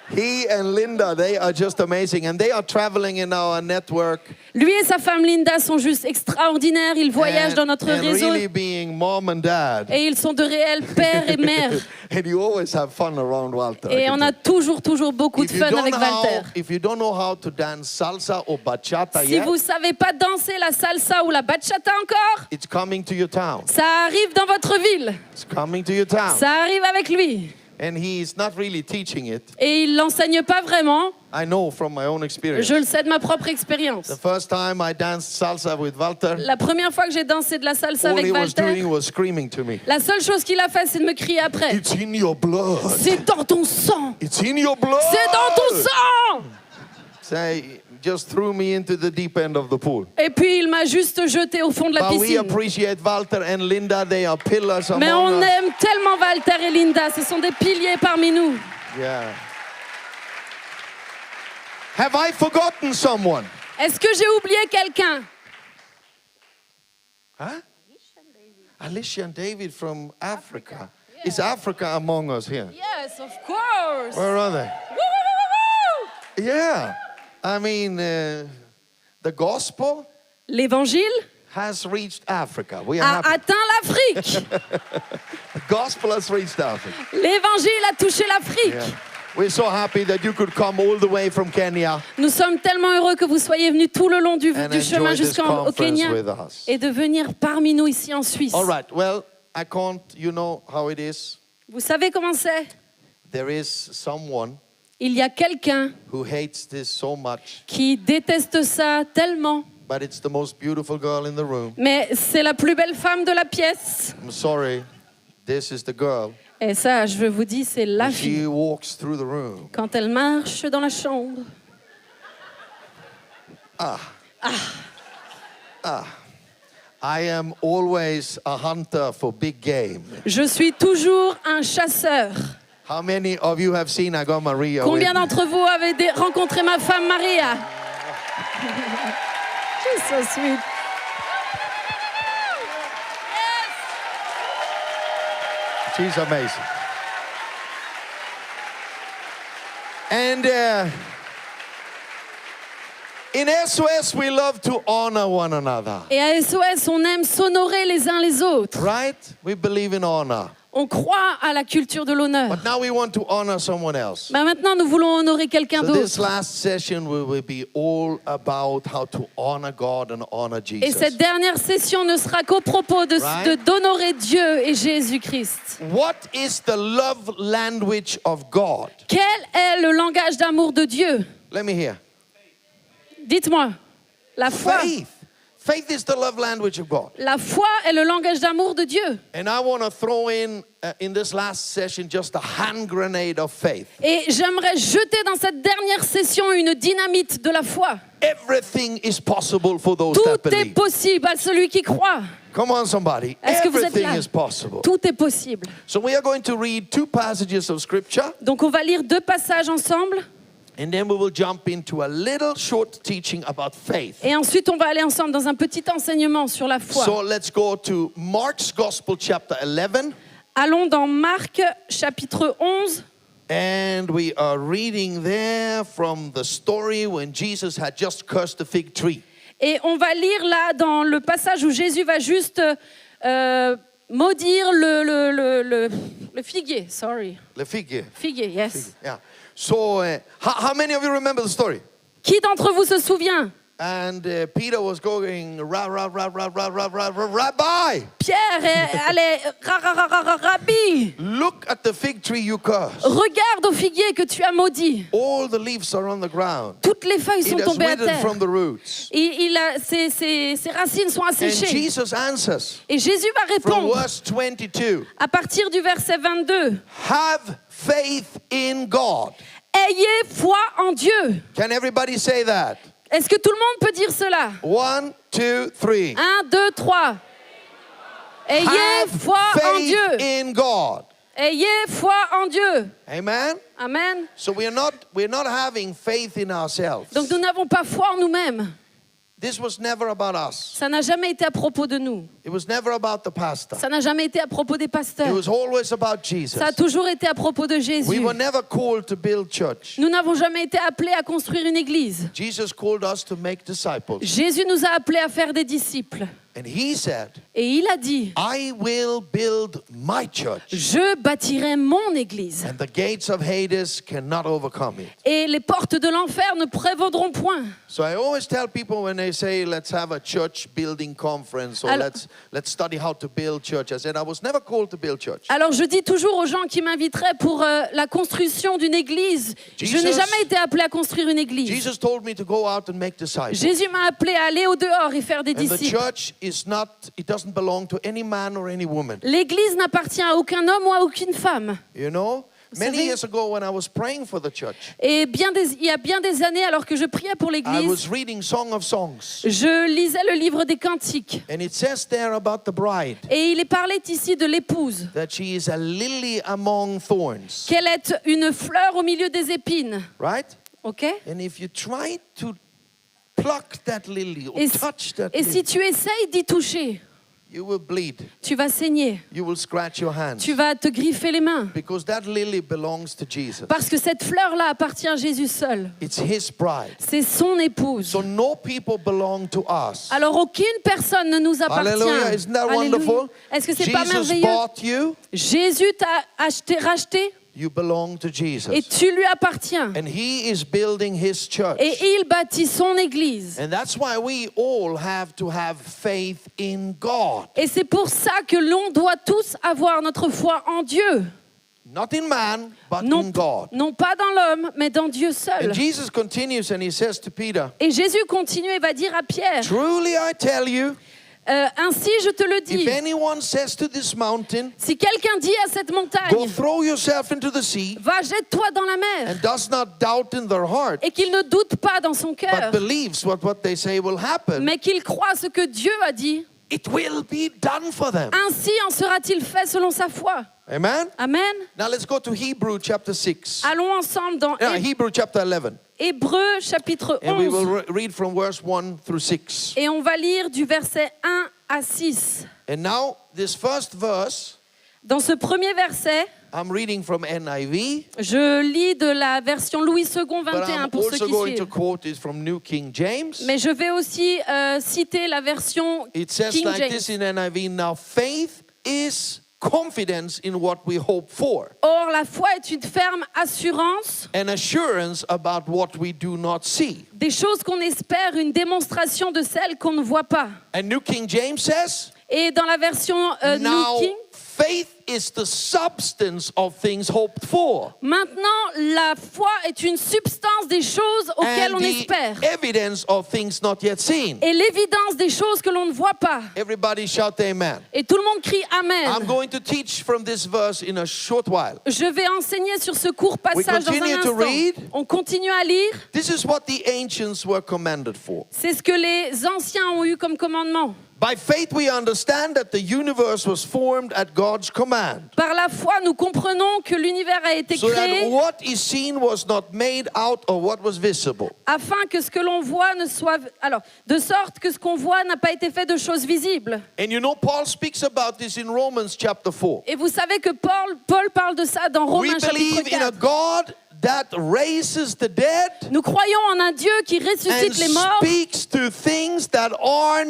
He and Linda, they are just amazing. And they are traveling in our network. Lui et sa femme Linda sont juste extraordinaires. Ils voyagent dans notre and réseau really being mom and dad. et ils sont de réels pères et mères. And you always have fun around Walter. Et on a toujours beaucoup de If you fun don't avec know Walter. if you don't know how to dance salsa or bachata Si yet, vous savez pas danser la salsa ou la bachata encore, it's coming to your town. ça arrive dans votre ville. It's coming to your town. Ça arrive avec lui. And he's not really teaching it. Et il l'enseigne pas vraiment. I know from my own experience. Je le sais de ma propre expérience. The first time I danced salsa with Walter, La première fois que j'ai dansé de la salsa all he avec was doing Walter, was screaming to me. la seule chose qu'il a fait, c'est de me crier après. It's in your blood. C'est dans ton sang. It's in your blood. C'est dans ton sang. Say, just threw me into the deep end of the pool. Et puis il m'a juste jeté au fond de la But we piscine. appreciate Walter and Linda. They are pillars Mais among on us. aime tellement Walter et Linda. Ce sont des piliers parmi nous. Yeah. Have I forgotten someone? Est-ce que j'ai oublié quelqu'un? Huh? Alicia and David from Africa. Is Africa among us here? Yes, of course. Where are they? Woo, woo, woo, woo. Yeah. I mean, the gospel L'évangile has reached Africa. We are a happy. atteint l'Afrique. The gospel has reached Africa. L'évangile a touché l'Afrique. Yeah. We're so happy that you could come all the way from Kenya Nous sommes tellement heureux que vous soyez venus tout le long du and chemin enjoy this jusqu'au conference Kenya with us. et de venir parmi nous ici en Suisse. All right. Well, I can't. You know how it is. Vous savez comment c'est? There is someone Il y a quelqu'un who hates this so much, qui déteste ça tellement, but it's the most beautiful girl in the room. mais c'est la plus belle femme de la pièce. I'm sorry. This is the girl. Et ça, je vous dis, c'est la fille. She walks through the room. Quand elle marche dans la chambre, I am always a hunter for big game. je suis toujours un chasseur. How many of you have seen I Got Maria? Combien with me? d'entre vous avez rencontré ma femme Maria? She's so sweet. She's amazing. And in SOS, we love to honor one another. Et à SOS, on aime s'honorer les uns les autres. Right? We believe in honor. On croit à la culture de l'honneur. But now we want to honor someone else. Mais maintenant, nous voulons honorer quelqu'un So this d'autre. last session will be all about how to honor God and honor Et Jesus. cette dernière session ne sera qu'au propos Right. d'honorer Dieu et Jésus-Christ. What is the love language of God? Quel est le langage d'amour de Dieu? Let me hear. Dites-moi. La foi. Faith. Faith is the love language of God. La foi est le langage d'amour de Dieu. And I want to throw in this last session just a hand grenade of faith. Et j'aimerais jeter dans cette dernière session une dynamite de la foi. Everything is possible for those that Tout est believe. possible à celui qui croit. Come on, somebody. Est-ce que vous êtes Everything là? is possible. Tout est possible. So we are going to read two passages of scripture, Donc on va lire 2 passages ensemble. and then we will jump into a little short teaching about faith. Et ensuite on va aller ensemble dans un petit enseignement sur la foi. So let's go to Mark's Gospel, chapter 11. Allons dans Marc chapitre 11. And we are reading there from the story when Jesus had just cursed the fig tree. Et on va lire là dans le passage où Jésus va juste maudire le figuier. Sorry. The fig. Figuier, yes. Yeah. So how many of you remember the story? Qui d'entre vous se souvient? And Peter was going, Rabbi, Pierre allait Rabbi, look at the fig tree you cursed. regarde au figuier que tu as maudit. All the leaves are on the ground. Toutes les feuilles sont It has tombées à withered terre. from the roots. Ses racines sont And asséchées. Jesus answers Et Jésus va from répondre verse 22, à partir du verset 22. have faith in God. Ayez foi en Dieu. Can everybody say that? Est-ce que tout le monde peut dire cela? 1, 2, 3. 1, 2, 3. Ayez Have foi en faith Dieu. in God. Ayez foi en Dieu. Amen. Amen. So we're not having faith in ourselves. Donc nous n'avons pas foi en nous-mêmes. This was never about us. Ça n'a jamais été à propos de nous. It was never about the pastor. Ça n'a jamais été à propos des It pasteurs. was always about Jesus. Ça a toujours été à propos de We Jésus. were never called to build church. Nous n'avons jamais été appelés à construire une église. Jesus called us to make disciples. Jésus nous a appelés à faire des disciples. And he said, Et il a dit, I will build my church. je bâtirai mon église. And the gates of Hades cannot overcome it. Et les portes de l'enfer ne prévaudront point. So I always tell people when they say, let's have a church building conference or Alors- let's study how to build church. I said, I was never called to build church. Alors je dis toujours aux gens qui m'inviteraient pour la construction d'une église, je Jesus- n'ai jamais été appelé à construire une église. Jesus told me to go out and make disciples. Jésus m'a appelé à aller au dehors et faire des And the disciples. church is not, it doesn't belong to any man or any woman. L'église n'appartient à aucun homme ou à aucune femme. You know? Vous Many savez- years ago when I was praying for the church, Et il y a bien des années, alors que je priais pour I l'église, was reading Song of Songs. je lisais le livre des Cantiques. And it says there about the bride Et il est parlé ici de l'épouse, that she is a lily among thorns. qu'elle est une fleur au milieu des épines. Right? Ok? And if you try to pluck that lily or Et, touch that et si lily, tu essayes d'y toucher, you will bleed. tu vas saigner, You will scratch your hands. tu vas te griffer les mains. Because that lily belongs to Jesus. Parce que cette fleur-là appartient à Jésus seul. It's his bride. C'est son épouse. So no people belong to us. Alors aucune personne ne nous appartient. Hallelujah. Isn't that Alléluia. wonderful? Est-ce que c'est pas Jesus merveilleux? bought you. Jésus t'a racheté You belong to Jesus. et tu lui appartiens. And he is building his church. Et il bâtit son église. And that's why we all have to have faith in God. Et c'est pour ça que l'on doit tous avoir notre foi en Dieu. Not in man, but in Non, God. non pas dans l'homme, mais dans Dieu seul. And Jesus continues and he says to Peter, Et Jésus continue et va dire à Pierre, truly I tell you, ainsi je te le if dis, anyone says to this mountain, si quelqu'un dit à cette go montagne, throw yourself into the sea, va, jette-toi dans la mer, and does not doubt in their heart, et qu'il ne doute pas dans son but cœur, believes what they say will happen, mais qu'il croit ce que Dieu a dit, it will be done for them. ainsi en sera-t-il fait selon sa foi. Amen? Amen. Now let's go to Hebrew chapter 6. Allons ensemble dans Hebrew chapter 11. Hébreux chapitre And we 11. will read from verse 1 through 6. Et on va lire du verset 1 à 6. And now, this first verse, Dans ce premier verset, I'm reading from NIV, je lis de la version Louis II but 21 I'm pour ceux also qui going to suivent. quote it from New King James. Mais je vais aussi citer la version It says King like James. this in NIV, now faith is confidence in what we hope for, Or, la foi est une ferme assurance an assurance about what we do not see. des choses qu'on espère, une démonstration de celles qu'on ne voit pas. And New King James says, Et dans la version now New King, faith is the substance of things hoped for maintenant la foi est une substance des choses auxquelles and on the espère evidence of things not yet seen. et l'évidence des choses que l'on ne voit pas. Everybody shout amen. Et tout le monde crie Amen. I'm going to teach from this verse in a short while. Je vais enseigner sur ce court passage dans un continue to instant. read. On continue à lire. This is what the ancients were commanded for. C'est ce que les anciens ont eu comme commandement. By faith we understand that the universe was formed at God's command, Par la foi, nous comprenons que l'univers a été so that créé what is seen was not made out of what was visible. afin que ce que l'on voit ne soit... Alors, de sorte que ce qu'on voit n'a pas été fait de choses visibles. And you know, Paul speaks about this in Romans chapter 4. Et vous savez que Paul parle de ça dans We Romains chapitre believe in a 4. God that raises the dead Nous croyons en un Dieu qui and ressuscite les morts speaks to things that are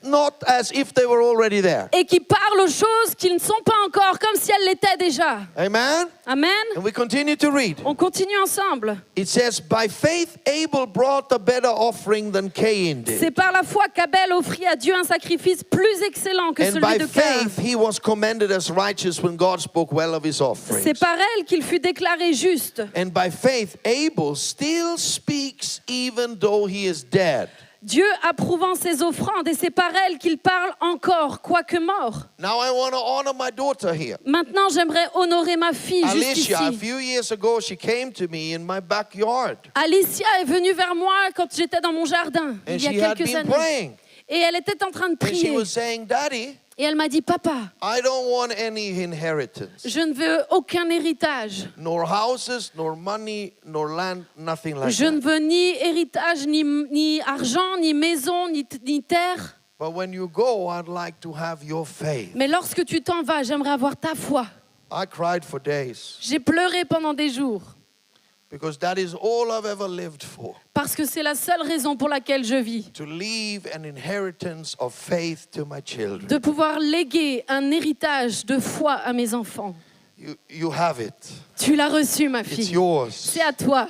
not as if they were already there. et qui parle aux choses qui ne sont pas encore, comme si elles l'étaient déjà. Amen? Amen. And we continue to read. On continue ensemble. It says, by faith Abel brought a better offering than Cain C'est did. par la foi qu'Abel offrit à Dieu un sacrifice plus excellent que And celui by de Caïn. faith he was commended as righteous when God spoke well of his C'est offerings. par elle qu'il fut déclaré juste. And by faith Abel still speaks even though he is dead. Dieu approuvant ses offrandes et c'est par elle qu'il parle encore, quoique mort. Now I want to honor my daughter here. Maintenant, j'aimerais honorer ma fille juste ici. Alicia, a few years ago she came to me in my backyard Alicia est venue vers moi quand j'étais dans mon jardin, and il y a she had quelques been années. praying. Et elle était en train de And she prier. was saying, Daddy, Et elle m'a dit, papa, I don't want any inheritance. je ne veux aucun héritage. Nor houses, nor money, nor land, nothing like Je ne that. veux ni héritage, ni argent, ni maison, ni terre. But when you go, I'd like to have your faith. Mais lorsque tu t'en vas, j'aimerais avoir ta foi. I cried for days J'ai pleuré pendant des jours. because that is all I've ever lived for. Parce que c'est la seule raison pour laquelle je vis. To leave an inheritance of faith to my children. De pouvoir léguer un héritage de foi à mes enfants. You have it. Tu l'as reçu, ma It's fille. yours. C'est à toi.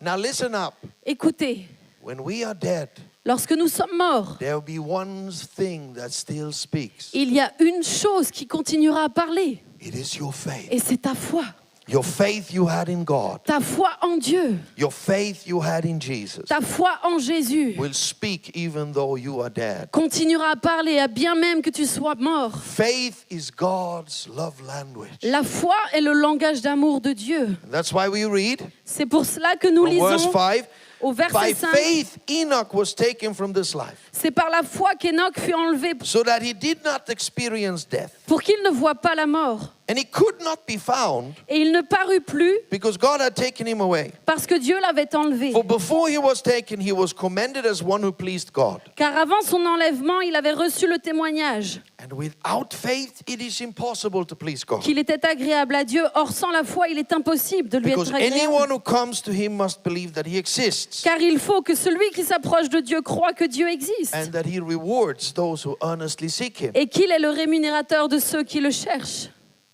Now listen up. Écoutez, When we are dead, lorsque nous sommes morts, there will be one thing that still speaks. il y a une chose qui continuera à parler. It is your faith. Et c'est ta foi. Your faith you had in God. Ta foi en Dieu. Your faith you had in Jesus Ta foi en Jésus will speak even though you are dead. continuera à parler, à bien même que tu sois mort. Faith is God's love language. La foi est le langage d'amour de Dieu. That's why we read C'est pour cela que nous from verse lisons 5, au verset by 5. faith Enoch was taken from this life C'est par la foi qu'Enoch fut enlevé so that he did not experience death. pour qu'il ne voie pas la mort. And he could not be found Et il ne parut plus because God had taken him away. parce que Dieu l'avait enlevé. For before he was taken, he was commended as one who pleased God. Car avant son enlèvement, il avait reçu le témoignage And without faith, it is impossible to please God. qu'il était agréable à Dieu. Or, sans la foi, il est impossible de lui Because être agréable. anyone who comes to him must believe that he exists Car il faut que celui qui s'approche de Dieu croie que Dieu existe and that he rewards those who earnestly seek him. et qu'il est le rémunérateur de ceux qui le cherchent.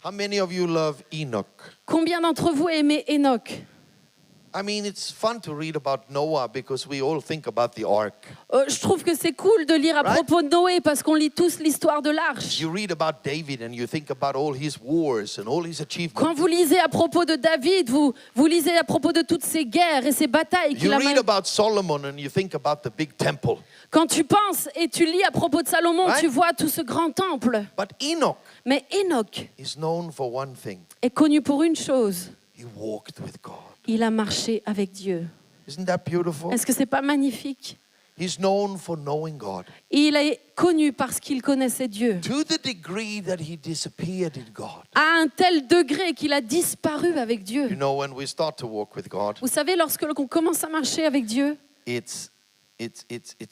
How many of you love Enoch? Combien d'entre vous aimez Enoch? I mean, it's fun to read about Noah because we all think about the ark. Je trouve que c'est cool de lire à Right? propos de Noé parce qu'on lit tous l'histoire de l'arche. You read about David and you think about all his wars and all his achievements. Quand vous lisez à propos de David, vous lisez à propos de toutes ces guerres et ces batailles qu'il You a read menées. about Solomon and you think about the big temple. Quand tu penses et tu lis à propos de Salomon, Right? tu vois tout ce grand temple. But Enoch Mais Enoch is known for one thing. est connu pour une chose. He walked with God. Il a marché avec Dieu. Isn't that beautiful? Est-ce que c'est pas magnifique? He's known for knowing God. Il est connu parce qu'il connaissait Dieu. To the degree that he disappeared in God. À un tel degré qu'il a disparu avec You Dieu. know, when we start to walk with God, Vous savez, lorsque l'on commence à marcher avec Dieu, it's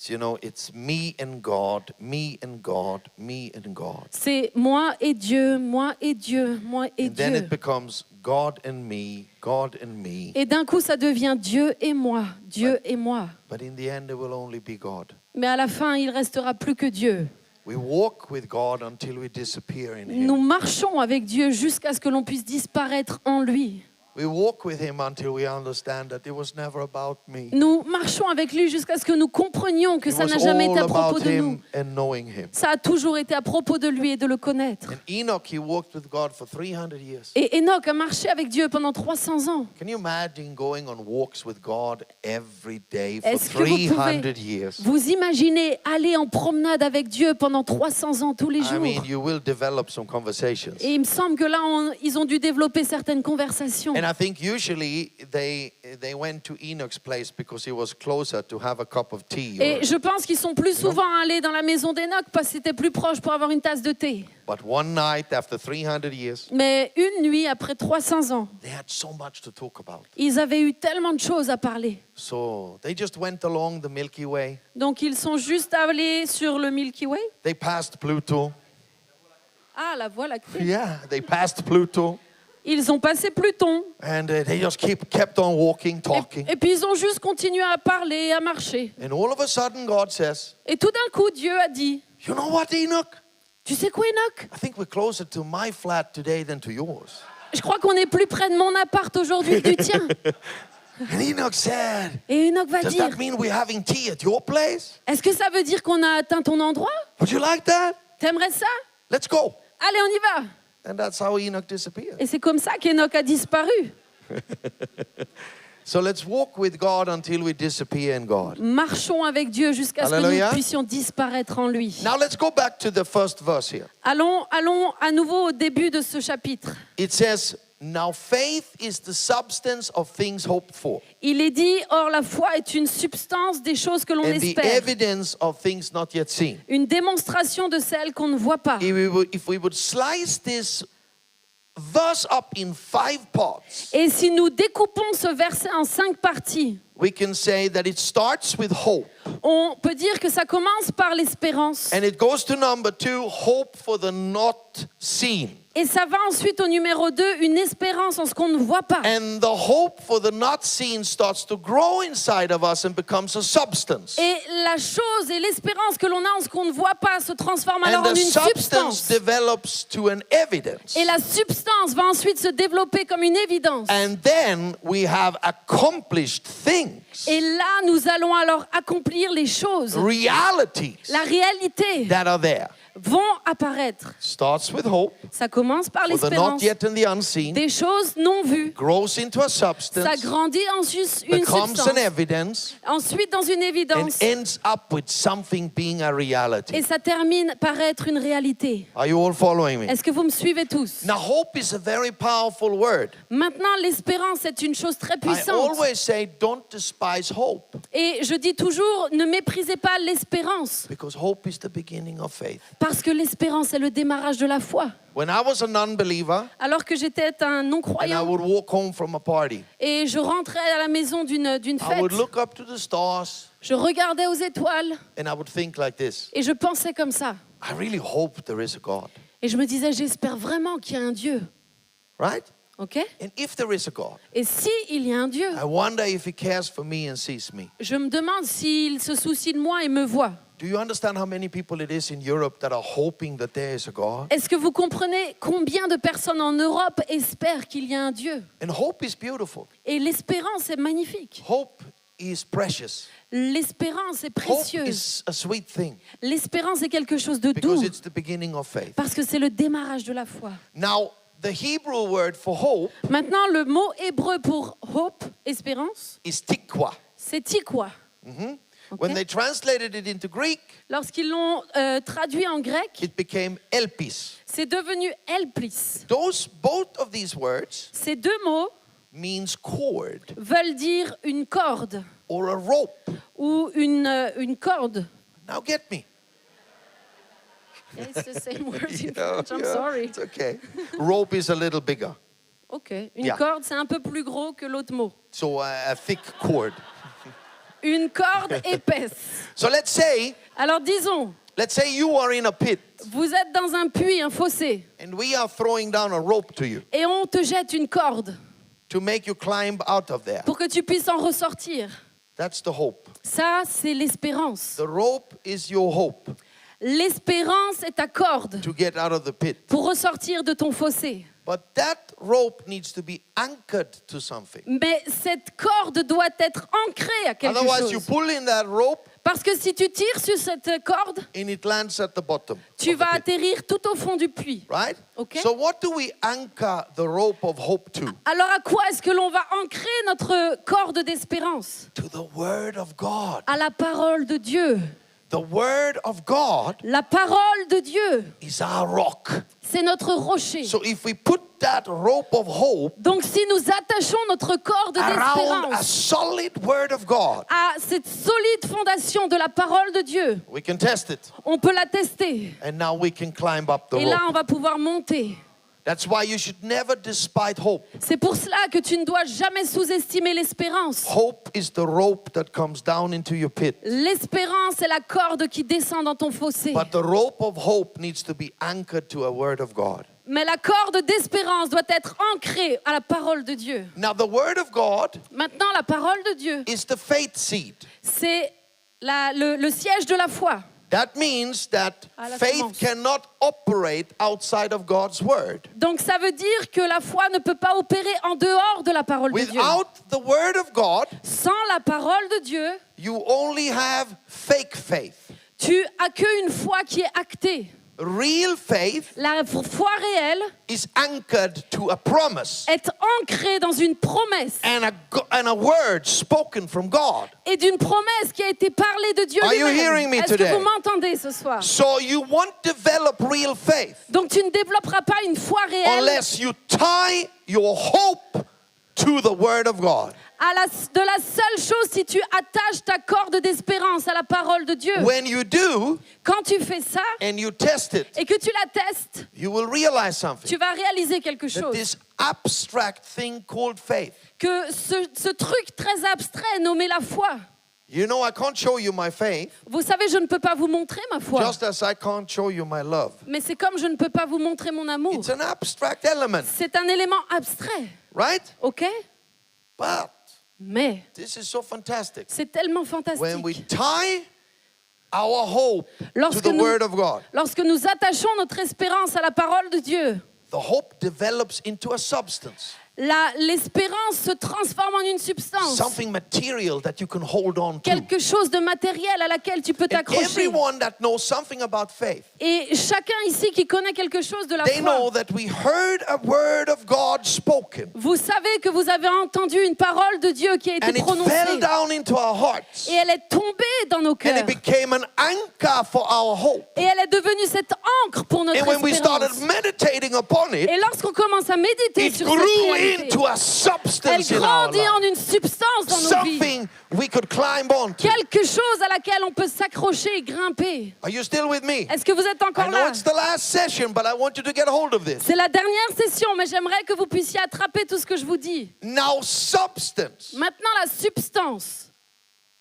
you know, it's me and God, me and God, me and God. c'est moi et Dieu, moi et Dieu, moi et And then Dieu. it becomes God and me, God and me. Et d'un coup, ça devient Dieu et moi, Dieu et moi. But in the end, it will only be God. Mais à la fin, il restera plus que Dieu. We walk with God until we disappear in Nous Him. marchons avec Dieu jusqu'à ce que l'on puisse disparaître en lui. We walk with Him until we understand that it was never about me. Nous marchons avec lui jusqu'à ce que nous comprenions que It ça was n'a jamais été all à propos about de nous. Him and knowing Him. Ça a toujours été à propos de lui et de le connaître. And Enoch, he walked with God for 300 years. Et Enoch a marché avec Dieu pendant 300 ans. Can you imagine going on walks with God every day for Est-ce que vous 300 pouvez years? vous imaginez aller en promenade avec Dieu pendant 300 ans tous les I jours? mean, you will develop some conversations. Et il me semble que là, ils ont dû développer certaines conversations. And I think usually they went to Enoch's place because he was closer to have a cup of tea. Et je pense qu'ils sont plus souvent allés dans la maison d'Enoch parce que c'était plus proche pour avoir une tasse de thé. But one night after 300 years, Mais une nuit, après 300 ans, they had so much to talk about. ils avaient eu tellement de choses à parler. So they just went along the Milky Way. Donc ils sont juste allés sur le Milky Way. They passed Pluto. Ah, la Voie lactée. Yeah, they passed Pluto. Ils ont passé Pluton. And they just kept on walking, talking. Et puis ils ont juste continué à parler et à marcher. And all of a sudden, God says, Et tout d'un coup, Dieu a dit, you know what, Enoch? tu sais quoi, Enoch? I think we're closer to my flat today than to yours. Je crois qu'on est plus près de mon appart aujourd'hui que du tien. And Enoch said, Et Enoch va does dire, that mean we're having tea at your place? est-ce que ça veut dire qu'on a atteint ton endroit? Would you like that? T'aimerais ça? Let's go. Allez, on y va. And that's how Enoch disappeared. Et c'est comme ça qu'Enoch a disparu. So let's walk with God until we disappear in God. Marchons avec Dieu jusqu'à ce que Alléluia. nous puissions disparaître en lui. Now let's go back to the first verse here. Allons à nouveau au début de ce chapitre. It says, now faith is the substance of things hoped for Il est dit, or la foi est une substance des choses que l'on and the espère, evidence of things not yet seen. une démonstration de celles qu'on ne voit pas. If we would slice this verse up in 5 parts, Et si nous découpons ce verset en 5 parties, we can say that it starts with hope. on peut dire que ça commence par l'espérance. And it goes to number 2, hope for the not seen. Et ça va ensuite au numéro 2, une espérance en ce qu'on ne voit pas. And the hope for the not seen starts to grow inside of us and becomes a substance. Et la chose et l'espérance que l'on a en ce qu'on ne voit pas se transforme alors And en the une substance substance. develops to an evidence. Et la substance va ensuite se développer comme une évidence. And then we have accomplished things, Et là, nous allons alors accomplir les choses. realities La réalité that are there. vont apparaître. Starts with hope Ça commence par for the not l'espérance. yet and the unseen, Des choses non vues. grows into a Ça substance, grandit ensuite une becomes an substance. evidence, Ensuite dans une and évidence. ends up with something being a Et reality. ça termine par être une réalité. Are you all following me? Est-ce que vous me suivez tous? Now, hope is a very powerful word. Maintenant, l'espérance est une chose très I puissante. always say, don't despise hope, Et je dis toujours, ne méprisez pas l'espérance. because hope is the beginning of faith. Parce que l'espérance est le démarrage de la foi. When I was a non-believer Alors que j'étais un and I non-croyant would walk home from a party, et je rentrais à la maison d'une I fête, would look up to the stars je regardais aux étoiles and I would think like this. et je pensais comme ça. I really hope there is a God, Et je me disais, j'espère vraiment qu'il y a un Dieu. right? Ok? And if there is a God, Et si il y a un Dieu, I wonder if he cares for me and sees me. je me demande s'il se soucie de moi et me voit. Do you understand how many people it is in Europe that are hoping that there is a God? Est-ce que vous comprenez combien de personnes en Europe espèrent qu'il y a un Dieu? And hope is beautiful. Et l'espérance est magnifique. Hope is precious. L'espérance est Hope précieuse. is a sweet thing L'espérance est quelque chose de because doux it's the beginning of faith. parce que c'est le démarrage de la foi. Now, the Hebrew word for hope Maintenant, le mot hébreu pour hope, espérance, is tikwa. c'est tikwa. When they translated it into Greek, Lorsqu'ils l'ont traduit en grec, it became elpis. c'est devenu elplis. Both of these words Ces deux mots means cord veulent dire une corde or a rope. ou une corde. Now get me. It's the same word in Yeah, French, I'm yeah, sorry. It's okay. Rope is a little bigger. Ok, une Yeah. corde, c'est un peu plus gros que l'autre mot. So a thick cord. Une corde épaisse. So let's say you are in a pit Vous êtes dans un puits, un fossé, and we are throwing down a rope to you et on te jette une corde to make you climb out of there. pour que tu puisses en ressortir. That's the hope. Ça, c'est l'espérance. The rope is your hope L'espérance est ta corde to get out of the pit. pour ressortir de ton fossé. But that rope needs to be anchored to something. Mais cette corde doit être ancrée à quelque Otherwise, you chose. pull in that rope Parce que si tu tires sur cette corde, and it lands at the bottom. tu of the vas pit, atterrir tout au fond du puits. right? Okay. So what do we anchor the rope of hope to? Alors à quoi est-ce que l'on va ancrer notre corde d'espérance? To the word of God. À la parole de Dieu. The word of God La parole de Dieu, is our rock. c'est notre rocher. So if we put that rope of hope Donc si nous attachons notre corde around a d'espérance solid word of God, à cette solide fondation de la parole de Dieu, we can test it. on peut la tester. And now we can climb up the Et là, rope. on va pouvoir monter. That's why you should never despise hope. C'est pour cela que tu ne dois jamais sous-estimer l'espérance. Hope is the rope that comes down into your pit. L'espérance est la corde qui descend dans ton fossé. But the rope of hope needs to be anchored to a word of God. Mais la corde d'espérance doit être ancrée à la parole de Dieu. Now the word of God Maintenant, la parole de Dieu, is the faith seed. c'est le siège de la foi. That means that À la faith semence. cannot operate outside of God's word. Donc ça veut dire que la foi ne peut pas opérer en dehors de la parole de Dieu. Without the word of God, Sans la parole de Dieu, you only have fake faith. tu as qu'une foi qui est actée. Real faith La foi réelle is anchored to a promise est ancrée dans une promesse and a word spoken from God. et d'une promesse qui a été parlée de Dieu Are you lui-même. hearing me Est-ce que today? vous m'entendez ce soir? So you won't develop real faith Donc tu ne développeras pas une foi réelle unless you tie your hope to the word of God. de la seule chose si tu attaches ta corde d'espérance à la parole de Dieu. When you do Quand tu fais ça and you test it, et que tu la testes, you will realize something. tu vas réaliser quelque That chose. this abstract thing called faith. Que ce truc très abstrait nommé la foi. You know, I can't show you my faith, Vous savez, je ne peux pas vous montrer ma foi. just as I can't show you my love. Mais c'est comme je ne peux pas vous montrer mon amour. It's an abstract element, C'est un élément abstrait, right? ok? But Mais this is so fantastic. c'est tellement When we fantastique. tie our hope to Lorsque the nous, word of God, lorsque nous attachons notre espérance à la parole de Dieu, the hope develops into a substance, l'espérance se transforme en une substance. something material that you can hold on to. Quelque chose de matériel à laquelle tu peux And t'accrocher. everyone that knows something about faith, Et chacun ici qui connaît quelque chose de la they know foi, that we heard a word of God spoken, vous savez que vous avez entendu une parole de Dieu qui a été and it fell prononcée. down into our hearts, Et elle est tombée dans nos and cœurs. it became an anchor for our hope. Et elle est devenue cette encre pour notre And when we started espérance. meditating upon it, Et lorsqu'on commence à méditer it sur cette grew vérité. into a Elle substance in our grandit life. en une substance dans nos vies. Something we could climb onto. Quelque chose à laquelle on peut s'accrocher et grimper. Are you still with me? Est-ce que vous êtes I encore know là? it's the last session, but I want you to get hold of this. C'est la dernière session, mais j'aimerais que vous puissiez attraper tout ce que je vous dis. Now, substance. Maintenant, la substance.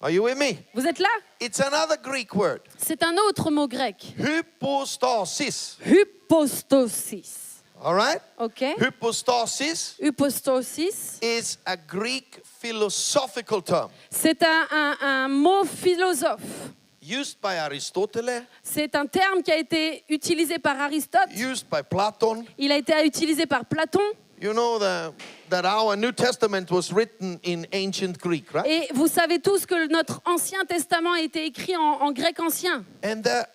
Are you with me? Vous êtes là? It's another Greek word. C'est un autre mot grec. Hypostasis. Hypostosis. All right? OK? Hypostasis Hypostosis. is a Greek philosophical term C'est un mot philosophe. used by Aristotle, C'est un terme qui a été utilisé par Aristote. used by Platon. Il a été utilisé par Platon. You know that our New Testament was written in ancient Greek, right? Et vous savez tous que notre Ancien Testament a été écrit en grec ancien. And the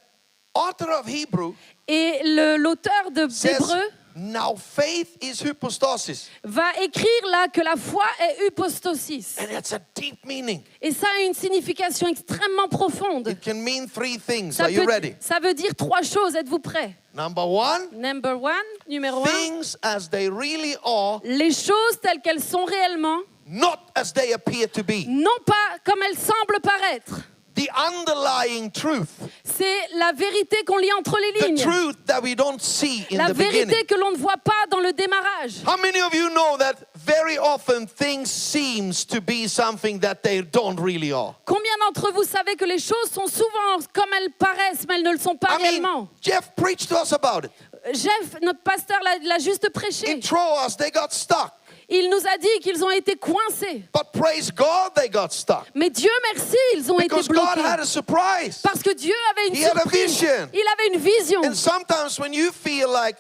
author of Hebrew Et l'auteur says, d'Hébreu now faith is hypostasis. va écrire là que la foi est hypostosis. And it's a deep meaning. Et ça a une signification extrêmement profonde. It can mean three things. Are you ready? Ça veut dire trois choses. Êtes-vous prêts? Number one, Number one, numéro un. things as they really are, Les choses telles qu'elles sont réellement, not as they appear to be. non pas comme elles semblent paraître. The underlying truth. C'est la vérité qu'on lit entre les The lignes. truth that we don't see in La the beginning. vérité que l'on ne voit pas dans le démarrage. How many of you know that very often things seems to be something that they don't really are? Combien d'entre vous savez que les choses sont souvent comme elles paraissent, mais elles ne le sont pas I mean, réellement? Jeff preached to us about it. Jeff, notre pasteur, l'a juste prêché. In Troas, they got stuck. Il nous a dit qu'ils ont été coincés. But praise God, they got stuck. Mais Dieu merci, ils ont été Because God bloqués. had a surprise. Parce que Dieu avait une He had a surprise. vision. Il avait une vision. And sometimes when you feel like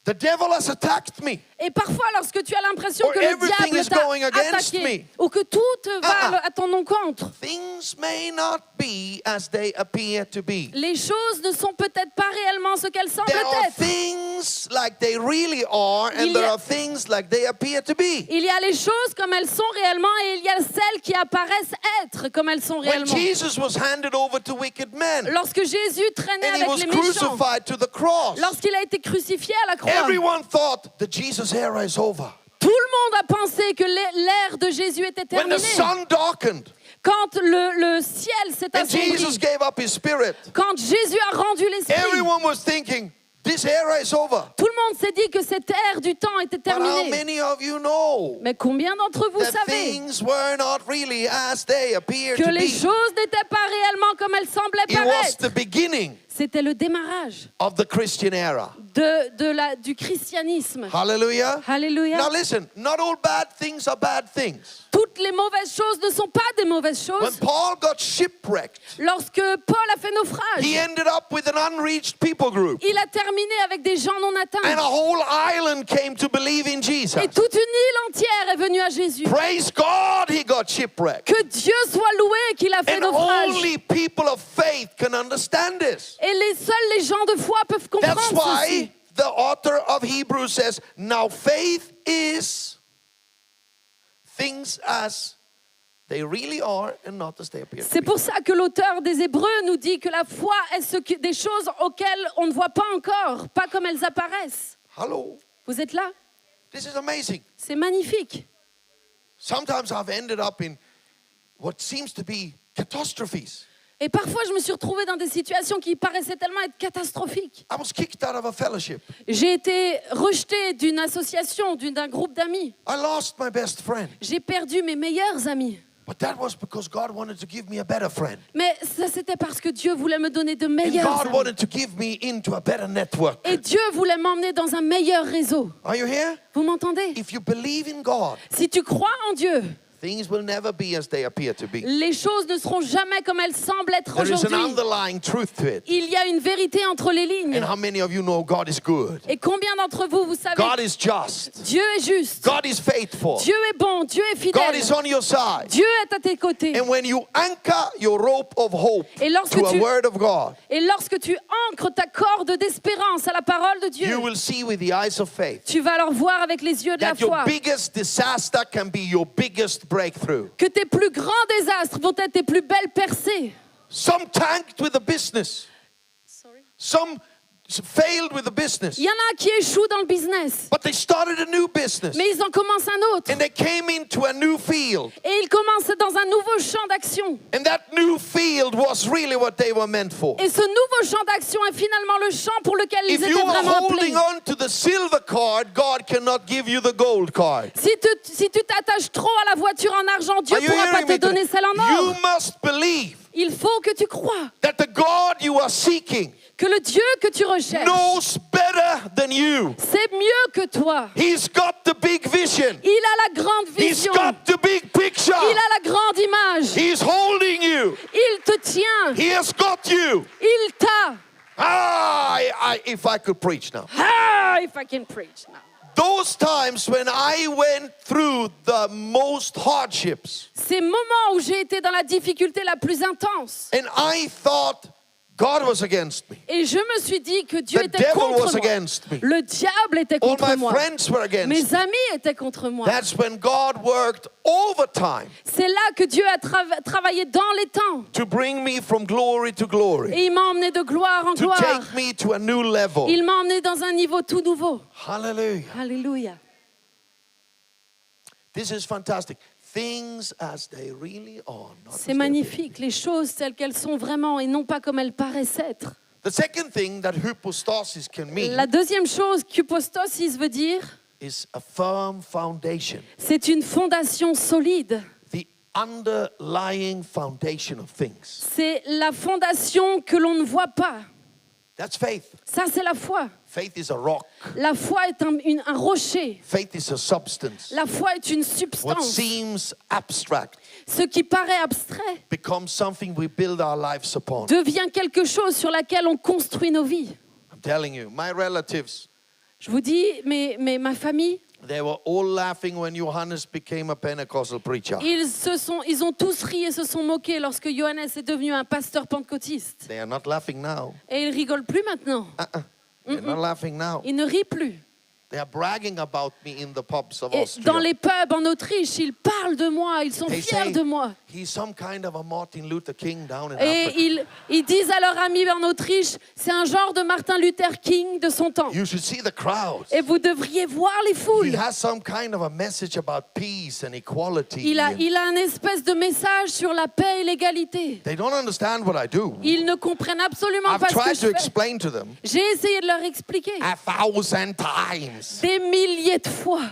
the devil has attacked me, Et parfois, lorsque tu as l'impression Or que le everything diable is going t'a against attaqué, me. ou que tout va Ah. à ton encontre, things may not be as they appear to be. les choses ne sont peut-être pas réellement ce qu'elles semblent There are être. things like they really are, and Il y there a- are things like they appear to be. Il y a les choses comme elles sont réellement et il y a celles qui apparaissent être comme elles sont When réellement. Jesus was handed over to wicked men Lorsque Jésus traînait and he avec was les méchants, crucified to the cross, lorsqu'il a été crucifié à la croix, everyone thought the Jesus era is over. tout le monde a pensé que l'ère de Jésus était When the terminée. sun darkened Quand le ciel s'est and Jesus assombri, gave up his spirit, quand Jésus a rendu l'esprit, everyone was thinking, this era is over. tout le monde s'est dit que cette ère du temps était But how terminée. many of you know Mais combien d'entre vous that savez things were not really as they appear que to les be? choses n'étaient pas réellement comme elles semblaient It was paraître? the beginning C'était le démarrage of the Christian era. du christianisme. Hallelujah. Alléluia. Now listen, not all bad things are bad things. Toutes les mauvaises choses ne sont pas des mauvaises When choses. Paul got shipwrecked, Lorsque Paul a fait naufrage, he ended up with an unreached people group. il a terminé avec des gens non And a atteints. whole island came to believe in Jesus. Et toute une île entière est venue à Jésus. Praise God, he got shipwrecked. Que Dieu soit loué qu'il a fait And naufrage. only people of faith can understand this. Et seuls les gens de foi peuvent That's comprendre ceci. why the author of Hebrews says, now faith is things as they really are and not as they appear to C'est be. pour ça que l'auteur des Hébreux nous dit que la foi est des choses auxquelles on ne voit pas encore, pas comme elles apparaissent. Hello. Vous êtes là? This is amazing. C'est magnifique. Sometimes I've ended up in what seems to be catastrophes. Et parfois, je me suis retrouvée dans des situations qui paraissaient tellement être catastrophiques. I was kicked out of a fellowship. J'ai été rejetée d'une association, d'un groupe d'amis. I lost my best friend. J'ai perdu mes meilleurs amis. But that was because God wanted to give me a better friend. Mais ça, c'était parce que Dieu voulait me donner de And meilleurs God amis. wanted to give me into a better network. Et Dieu voulait m'emmener dans un meilleur réseau. Are you here? Vous m'entendez? If you believe in God, Si tu crois en Dieu, things will never be as they appear to be. les choses ne seront jamais comme elles semblent être There is an aujourd'hui. underlying truth to it. Il y a une vérité entre les lignes. And how many of you know God is good? Et combien d'entre vous, vous savez, God is just. Dieu est juste, God is faithful. Dieu est bon, Dieu est God fidèle, is on your side. Dieu est à tes côtés. And when you anchor your rope of hope Et lorsque to a tu- word of God, Et lorsque tu ancres ta corde d'espérance à la parole de Dieu, you will see with the eyes of faith tu vas alors voir avec les yeux de la that your foi biggest disaster can be your biggest breakthrough. que tes plus grands désastres vont être tes plus belles percées. Some tanked with a business. Some failed with the business. Il y en a qui échouent dans le business, But they started a new business. mais ils en commencent un autre. And they came into a new field. Et ils commencent dans un nouveau champ d'action. And that new field was really what they were meant for. Et ce nouveau champ d'action est finalement le champ pour lequel ils If étaient you are vraiment holding appelés. on to the silver card, God cannot give you the gold card. Si tu t'attaches trop à la voiture en argent, Dieu Are ne you pourra pas hearing te me donner today? celle en You or. must believe Il faut que tu crois that the God you are seeking que le Dieu que tu recherches knows better than you. c'est mieux que toi. He's got the big vision. Il a la grande He's vision. got the big picture. Il a la grande image. He's holding you. Il te tient. He has got you. Il t'a. If I could preach now. Ah, if I can preach now. Those times when I went through the most hardships Ces moments où j'ai été dans la difficulté la plus intense and I thought God was against me. et je me suis dit que Dieu The était devil contre was moi. against me. Le diable était All contre my moi. friends were against me. Mes amis étaient contre moi. That's when God worked overtime C'est là que Dieu a travaillé dans les temps. to bring me from glory to glory, Et il m'a emmené de gloire en to gloire. take me to a new level. Il m'a emmené dans un niveau tout nouveau. Hallelujah. Alléluia. This is fantastic. Things as they really are. Not as C'est they magnifique, les choses telles qu'elles sont vraiment et non pas comme elles paraissent être. appear. The second thing that hypostasis can mean La deuxième chose qu'hypostasis veut dire, is a firm foundation. c'est une fondation solide. The underlying foundation of things. C'est la fondation que l'on ne voit pas. That's faith. Ça, c'est la foi. Faith is a rock. La foi est un rocher. Faith is a substance. La foi est une What substance. seems abstract Ce qui paraît abstrait becomes something we build our lives upon. devient quelque chose sur laquelle on construit nos vies. I'm telling you, my relatives, Je vous dis, ma famille, they were all laughing when Johannes became a Pentecostal preacher. ils ont tous ri et se sont moqués lorsque Johannes est devenu un pasteur pentecôtiste. They are not laughing now. Et ils rigolent plus maintenant. They're not laughing now. Ils ne rient plus. They are bragging about me in the pubs of Et Austria. dans les pubs en Autriche, ils parlent de moi, ils sont They fiers say de moi. he's some kind of a Martin Luther King down in Et Africa. ils disent à leurs amis en Autriche, c'est un genre de Martin Luther King de son temps. You should see the crowds. Et vous devriez voir les He foules. has some kind of a message about peace and equality. Il a and un espèce de message sur la paix et l'égalité. they don't understand what I do. Ils ne comprennent absolument I've pas ce que tried je to fais. explain to them J'ai essayé de leur expliquer 1,000 times, des milliers de fois,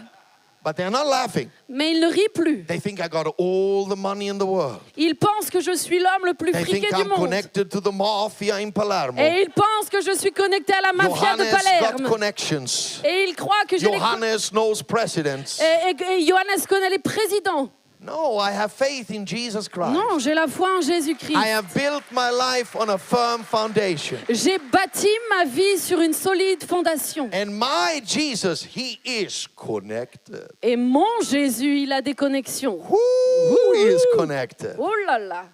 but they're not laughing. mais ils ne rient plus. They think I got all the money in the world. Ils pensent que je suis l'homme le plus They friqué think du I'm monde. connected to the mafia in Palermo. Et ils pensent que je suis connecté à la mafia de Johannes got Palerme. connections. Et ils croient que Johannes knows presidents. et Johannes connaît les présidents. No, I have faith in Jesus Christ. Non, j'ai la foi en Jésus-Christ. I have built my life on a firm foundation. J'ai bâti ma vie sur une solide fondation. And my Jesus, he is connected. Et mon Jésus, il a des connexions. Who is connected? Oh là là,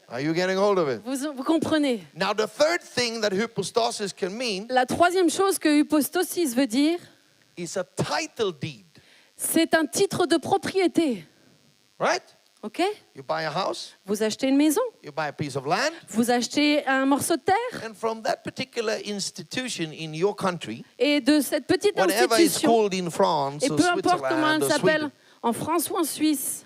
Are you getting hold of it? vous comprenez. Now, the third thing that hypostasis can mean La troisième chose que hypostasis veut dire, is a title deed, c'est un titre de propriété. right? Ok? You buy a house, Vous achetez une maison, you buy a piece of land, vous achetez un morceau de terre, and from that particular institution in your country, et de cette petite whatever is institution, called in France et or peu importe comment Switzerland elle or s'appelle, Sweden, en France ou en Suisse,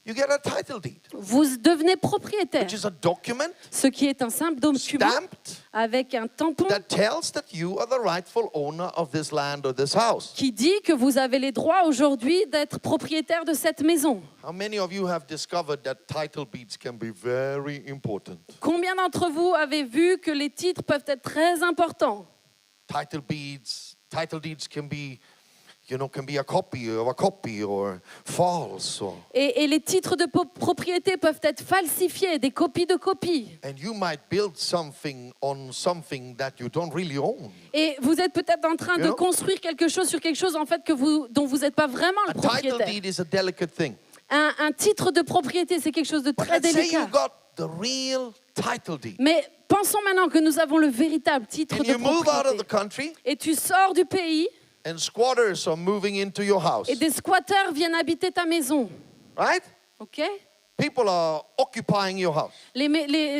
you get a title deed, vous devenez propriétaire. which is a document Ce qui est un simple document stamped avec un tampon that tells that you are the rightful owner of this land or this house. qui dit que vous avez les droits aujourd'hui d'être propriétaire de cette maison. How many of you have discovered that title deeds can be very important? Combien d'entre vous avez vu que les titres peuvent être très importants? Title deeds can be, can be a copy or false. Et les titres de propriété peuvent être falsifiés, des copies de copies. And you might build something on something that you don't really own. Et vous êtes peut-être en train de You know? construire quelque chose sur quelque chose en fait dont vous n'êtes pas vraiment A le title propriétaire. deed is a delicate thing. Un titre de propriété, c'est quelque chose de But très let's say you délicat. got the real title deed. Mais pensons maintenant que nous avons le véritable titre And de you move out of the propriété. country Et tu sors du pays and squatters are moving into your house. et des squatteurs viennent habiter ta maison. Right? Ok? People are occupying your house.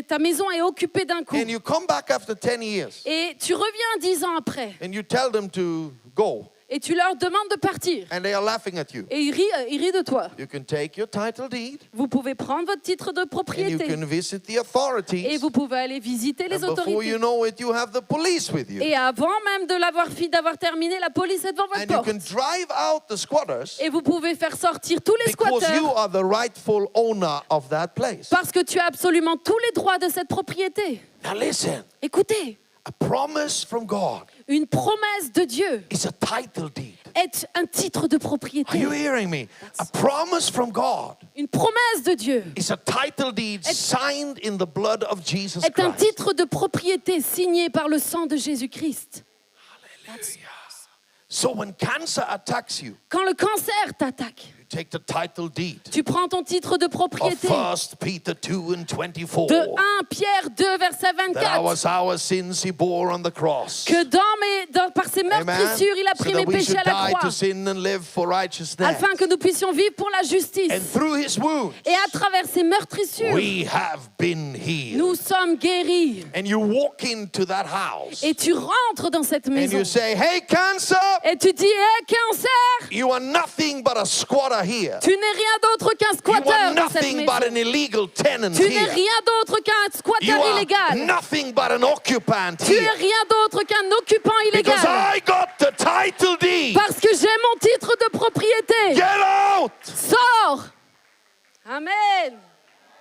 Ta maison est occupée d'un coup. And you come back after 10 years Et tu reviens 10 ans après. and you tell them to go. Et tu leur demandes de partir. And they are laughing at you. Et ils rient de toi. You can take your title deed Vous pouvez prendre votre titre de and you propriété. can visit the Et authorities. vous pouvez aller visiter les And before you autorités. know it, you have the police with you. Et avant même de d'avoir terminé, la police est devant votre And you porte. can drive out the squatters Et vous pouvez faire sortir tous les because you squatteurs are the rightful owner of that place. parce que tu as absolument tous les droits de cette propriété. Now listen, Écoutez, a promise from God une promesse de Dieu is a title deed. est un titre de Are propriété. you hearing me? A promise from God Une promesse de Dieu is a title deed signed in the blood of Jesus est un Christ. titre de propriété signé par le sang de Jésus-Christ. So when cancer attacks you, Quand le cancer t'attaque, you take the title deed tu prends ton titre de of propriété 1 Peter 2 and 24. de 1 Pierre 2, verset That 24. our sins he bore on the cross. Que par ses meurtrissures, il a So pris that mes we péchés should à la die croix, to sin and live for righteousness. afin que nous puissions vivre pour la justice. And through his wounds, Et à travers ces meurtrissures, we have been healed. nous sommes guéris. And you walk into that house Et tu rentres dans cette and maison. you say, hey, cancer, Et tu dis, hé, cancer, you are nothing but a squatter here. tu n'es rien d'autre qu'un You squatteur are dans cette nothing maison. but an illegal tenant Tu n'es here. rien d'autre qu'un You squatteur are illégal. nothing but an occupant Tu es here. rien d'autre qu'un occupant Because illégal. I got the title deed. Parce que j'ai mon titre de propriété. Get out. Sors. Amen.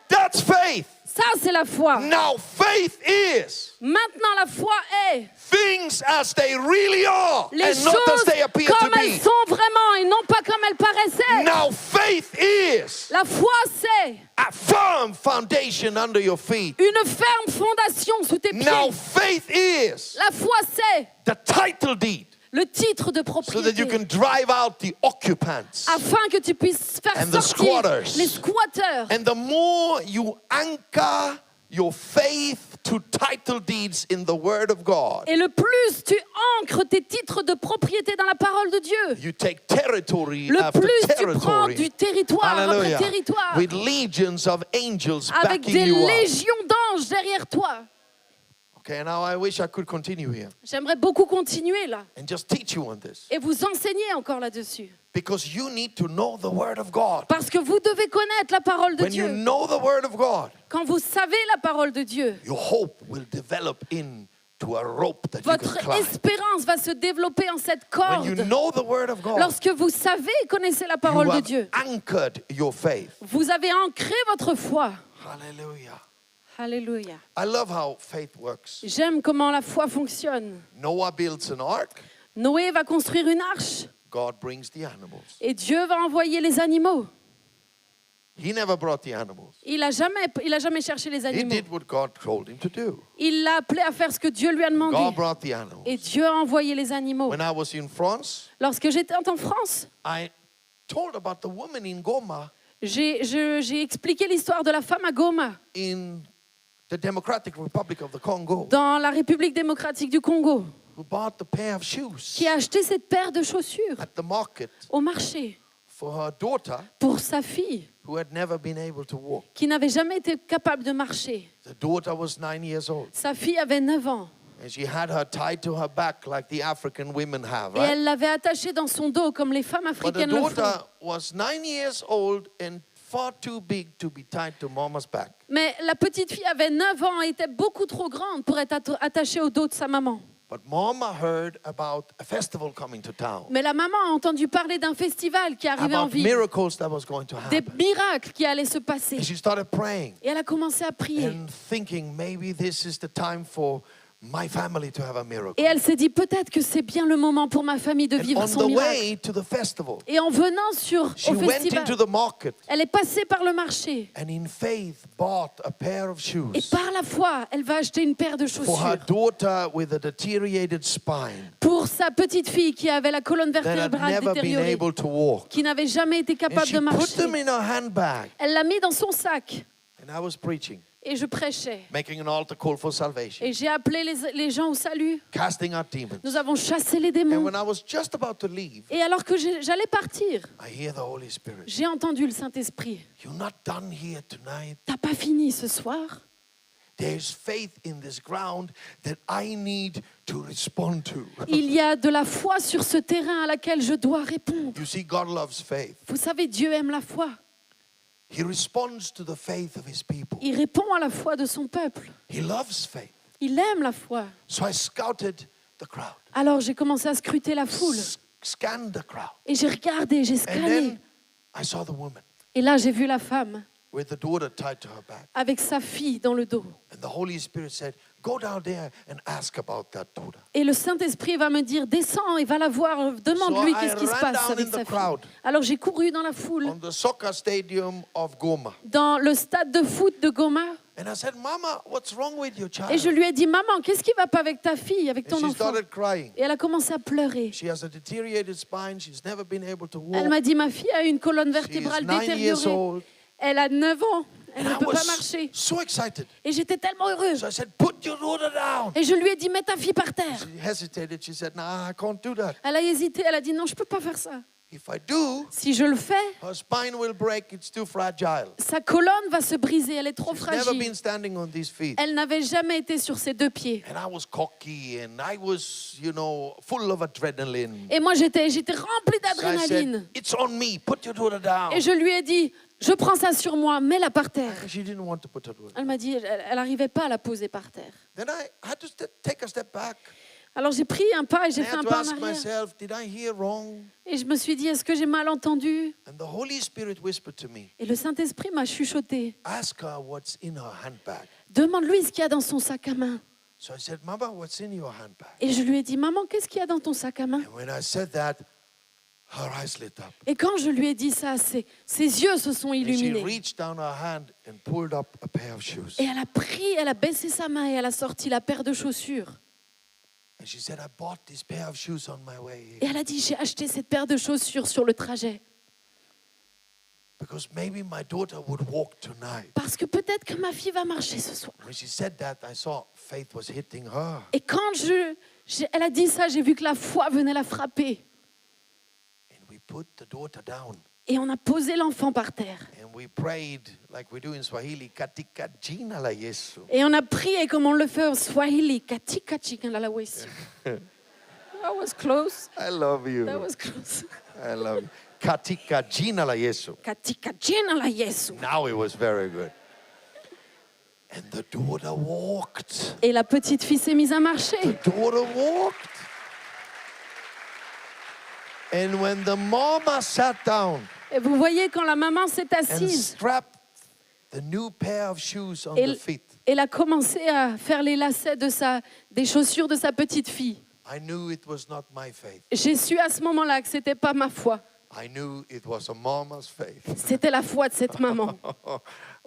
That's faith. Ça, c'est la foi. Now faith is Maintenant, la foi est things as they really are les and not as choses they appear to comme elles be. sont vraiment et non pas comme elles paraissaient. Now faith is La foi, c'est a firm foundation under your feet. une ferme fondation sous tes Now pieds. faith is La foi, c'est the title deed le titre de so that you propriété. can drive out the occupants. Afin que tu puisses faire And the sortir squatters. les squatteurs. And the more you anchor your faith to title deeds in the Word of God, Et le plus tu ancres tes titres de propriété dans la parole de Dieu, you take territory le after plus tu prends territory. du territoire après Hallelujah. territoire, With legions of angels avec backing des you up. légions d'anges derrière toi. Okay, now I wish I could continue here J'aimerais beaucoup continuer là and just teach you on this. et vous enseigner encore là-dessus. Because you need to know the Word of God. Parce que vous devez connaître la parole de When you Dieu. know the Word of God, Quand vous savez la parole de Dieu, your hope will develop into a rope that you votre can climb. espérance va se développer en cette When you corde. know the Word of God, Lorsque vous savez et connaissez la you parole de have Dieu, anchored your faith. vous avez ancré votre foi. Hallelujah. Alléluia. I love how faith works. J'aime comment la foi fonctionne. Noah builds an ark, Noé va construire une arche God brings the animals. et Dieu va envoyer les animaux. He never brought the animals. Il a jamais cherché les He animaux. did what God told him to do. Il l'a appelé à faire ce que Dieu lui a demandé. God brought the animals. Et Dieu a envoyé les animaux. When I was in France, Lorsque j'étais en France, I told about the woman in Goma j'ai expliqué l'histoire de la femme à Goma, in the Democratic Republic of the Congo dans la République démocratique du Congo, who bought a pair of shoes qui a acheté cette paire de chaussures at the market au marché for her daughter pour sa fille, who had never been able to walk. qui n'avait jamais été capable de marcher. The daughter was 9 years old Sa fille avait 9 ans and she had her tied to her back like the African women have, et right? elle l'avait attachée dans son dos comme les femmes But the africaines le font. daughter was 9 years old and far too big to be tied to mama's back. Mais la petite fille avait 9 ans et était beaucoup trop grande pour être attachée au dos de sa maman. But mama heard about a festival coming to town, Mais la maman a entendu parler d'un festival qui arrivait en about ville, miracles that was going to des happen. miracles qui allaient se passer. And she started praying Et elle a commencé à prier. and thinking maybe this is the time for my family to have a miracle. Et elle s'est dit, peut-être que c'est bien le moment pour ma famille de And vivre on son the miracle. way to the festival, Et en venant she au went festival, into the market elle est passée par le marché. and in faith bought a pair of Et shoes par la foi, elle va acheter une paire de for her chaussures daughter with a deteriorated spine pour sa petite fille qui avait la colonne that had vertébrale never been détériorée, able to walk. qui n'avait jamais été And capable she de put them marcher. in her handbag. Elle l'a mis dans son sac. And I was preaching. Et je prêchais. making an altar call for salvation, Et j'ai appelé les gens au salut. casting out demons. Nous avons chassé les And démons. when I was just about to leave, Et alors que j'allais partir, I hear the Holy Spirit. j'ai entendu le Saint-Esprit. You're not done here tonight. T'as pas fini ce soir? There's faith in this ground that I need to respond to. Il y a de la foi sur ce terrain à laquelle je dois répondre. You see, God loves faith. Vous savez, Dieu aime la foi. He responds to the faith of his people. Il répond à la foi de son peuple. He loves faith. Il aime la foi. So I scouted the crowd, Alors j'ai commencé à scruter la foule. scanned the crowd. Et j'ai regardé, j'ai And scanné. then I saw the woman Et là, j'ai vu la femme with the daughter tied to her back. avec sa fille dans le dos. And the Holy Spirit said, go down there and ask about that daughter. Et le Saint-Esprit va me dire, descends et va la voir, demande-lui So I qu'est-ce qui se ran passe down avec in sa the fille. crowd. Alors j'ai couru dans la foule, On the soccer stadium of Goma. dans le stade de foot de Goma, And I said, Mama, what's wrong with your child? et je lui ai dit, maman, qu'est-ce qui va pas avec ta fille, avec And ton she enfant? started crying. Et elle a commencé à pleurer. She has a deteriorated spine. She's never been able to Elle walk. m'a dit, ma fille a une colonne She is vertébrale 9 years détériorée. old. Elle a 9 ans, elle And ne I peut pas was marcher. so excited. Et j'étais tellement heureuse. So I said, put your daughter down. Et je lui ai dit, mets ta fille par terre. She hesitated. She said, nah, I can't do that. Elle a hésité, elle a dit, non, je ne peux pas faire ça. If I do, Si je le fais, her spine will break. It's too fragile. sa colonne va se briser, elle est trop She's never fragile. been standing on these feet. Elle n'avait jamais été sur ses 2 pieds. And I was cocky and I was, full of adrenaline. Et moi, j'étais remplie So I d'adrénaline. said, it's on me. Put your daughter down. Et je lui ai dit, je prends ça sur moi, mets-la par terre. She didn't want to put her daughter. Elle m'a dit, elle n'arrivait pas à la poser par terre. Then I had to take a step back. Alors j'ai pris un pas et j'ai I fait un had to pas en ask arrière. myself, did I hear wrong? Et je me suis dit, est-ce que j'ai mal entendu? And the Holy Spirit whispered to me, Et le Saint-Esprit m'a chuchoté. ask her what's in her handbag. Demande-lui ce qu'il y a dans son sac à main. So I said, Mama, what's in your handbag? Et je lui ai dit, maman, qu'est-ce qu'il y a dans ton sac à main? And when I said that, her eyes lit up. Et quand je lui ai dit ça, ses yeux se sont And she illuminés. reached down her hand and pulled up a pair of shoes. Et elle a pris, elle a baissé sa main et elle a sorti la paire de chaussures. And she said, I bought this pair of shoes on my way Et here elle a dit, j'ai acheté cette paire de chaussures sur le trajet. because maybe my daughter would walk tonight. Parce que peut-être que ma fille va marcher ce soir. When she said that, I saw faith was hitting her. Et quand elle a dit ça, j'ai vu que la foi venait la frapper. And we put the daughter down. Et on a posé l'enfant par terre. And we prayed like we do in Swahili, katika jina la Yesu. Et on a prié comme on le fait au Swahili. Katika chikana la wesi. That was close. I love you. That was close. I love you. Katika jina la Yesu. Katika jina la Yesu. Now it was very good. And the daughter walked. Et la petite fille s'est mise à marcher. The daughter walked. And when the mama sat down Et vous voyez, quand la maman s'est and assise, strapped the new pair of shoes on elle, the feet, elle a commencé à faire les lacets des chaussures de sa petite fille. I knew it was not my faith. J'ai su à ce moment-là que c'était pas ma foi. I knew it was a mama's faith. C'était la foi de cette maman.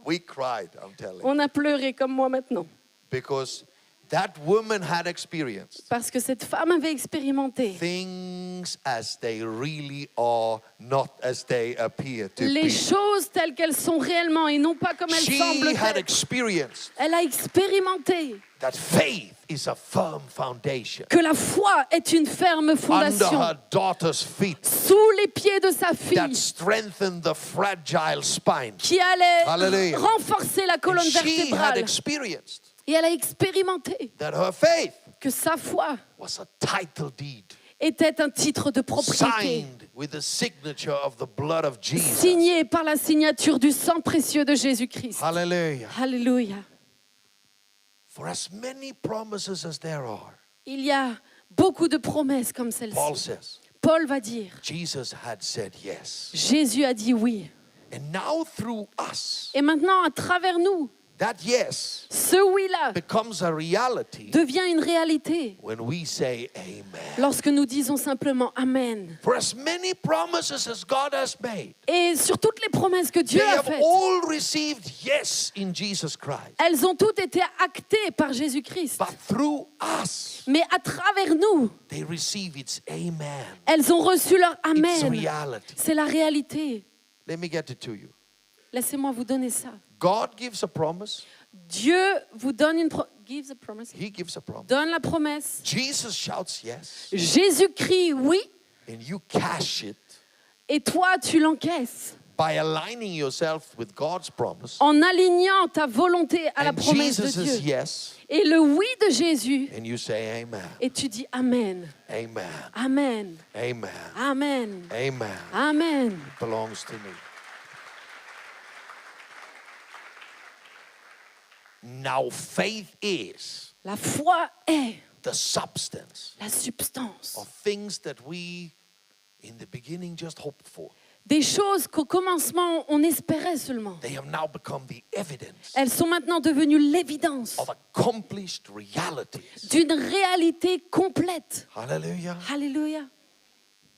We cried, I'm telling you. On a pleuré comme moi maintenant. Because that woman had experienced Parce que cette femme avait expérimenté things as they really are, not as they appear to les be. choses telles qu'elles sont réellement et non pas comme elles She semblent had être. experienced Elle a expérimenté that faith is a firm foundation que la foi est une ferme under fondation her daughter's feet sous les pieds de sa that fille strengthened the fragile spine. qui allait Hallelujah. renforcer la colonne And she had vertébrale. experienced Et elle a expérimenté that her faith que sa foi was a title deed était un titre de propriété signed with the signature of the blood of Jesus. signé par la signature du sang précieux de Jésus-Christ. Hallelujah. Alléluia. For as many promises as there are, Il y a beaucoup de promesses comme Paul celle-ci. says, Paul va dire, Jesus had said yes. Jésus a dit oui. And now through us, Et maintenant, à travers nous, that yes ce oui-là becomes a reality devient une réalité when we say amen. lorsque nous disons simplement Amen. For as many promises as God has made, Et sur toutes les promesses que Dieu they a have faites, all received yes in Jesus Christ. elles ont toutes été actées par Jésus-Christ. But through us, Mais à travers nous, they receive its amen. elles ont reçu leur It's Amen. reality. C'est la réalité. Let me get it to you. Laissez-moi vous donner ça. God gives a promise, Dieu vous donne gives a promise. He gives a promise. Donne la promesse. Jesus shouts yes, Jésus crie oui, and you cash it et toi tu l'encaisses by aligning yourself with God's promise. en alignant ta volonté à la And promesse de Jesus says Dieu. yes, Et le oui de Jésus, and you say amen, et tu dis Amen, amen, Amen, amen, Amen, amen. Amen. Belongs to me. Now faith is La foi est the substance la substance of things that we in the beginning just hoped for. des choses qu'au commencement on espérait seulement. They have now become the evidence Elles sont maintenant devenues l'évidence of accomplished realities. d'une réalité complète. Hallelujah. Alléluia.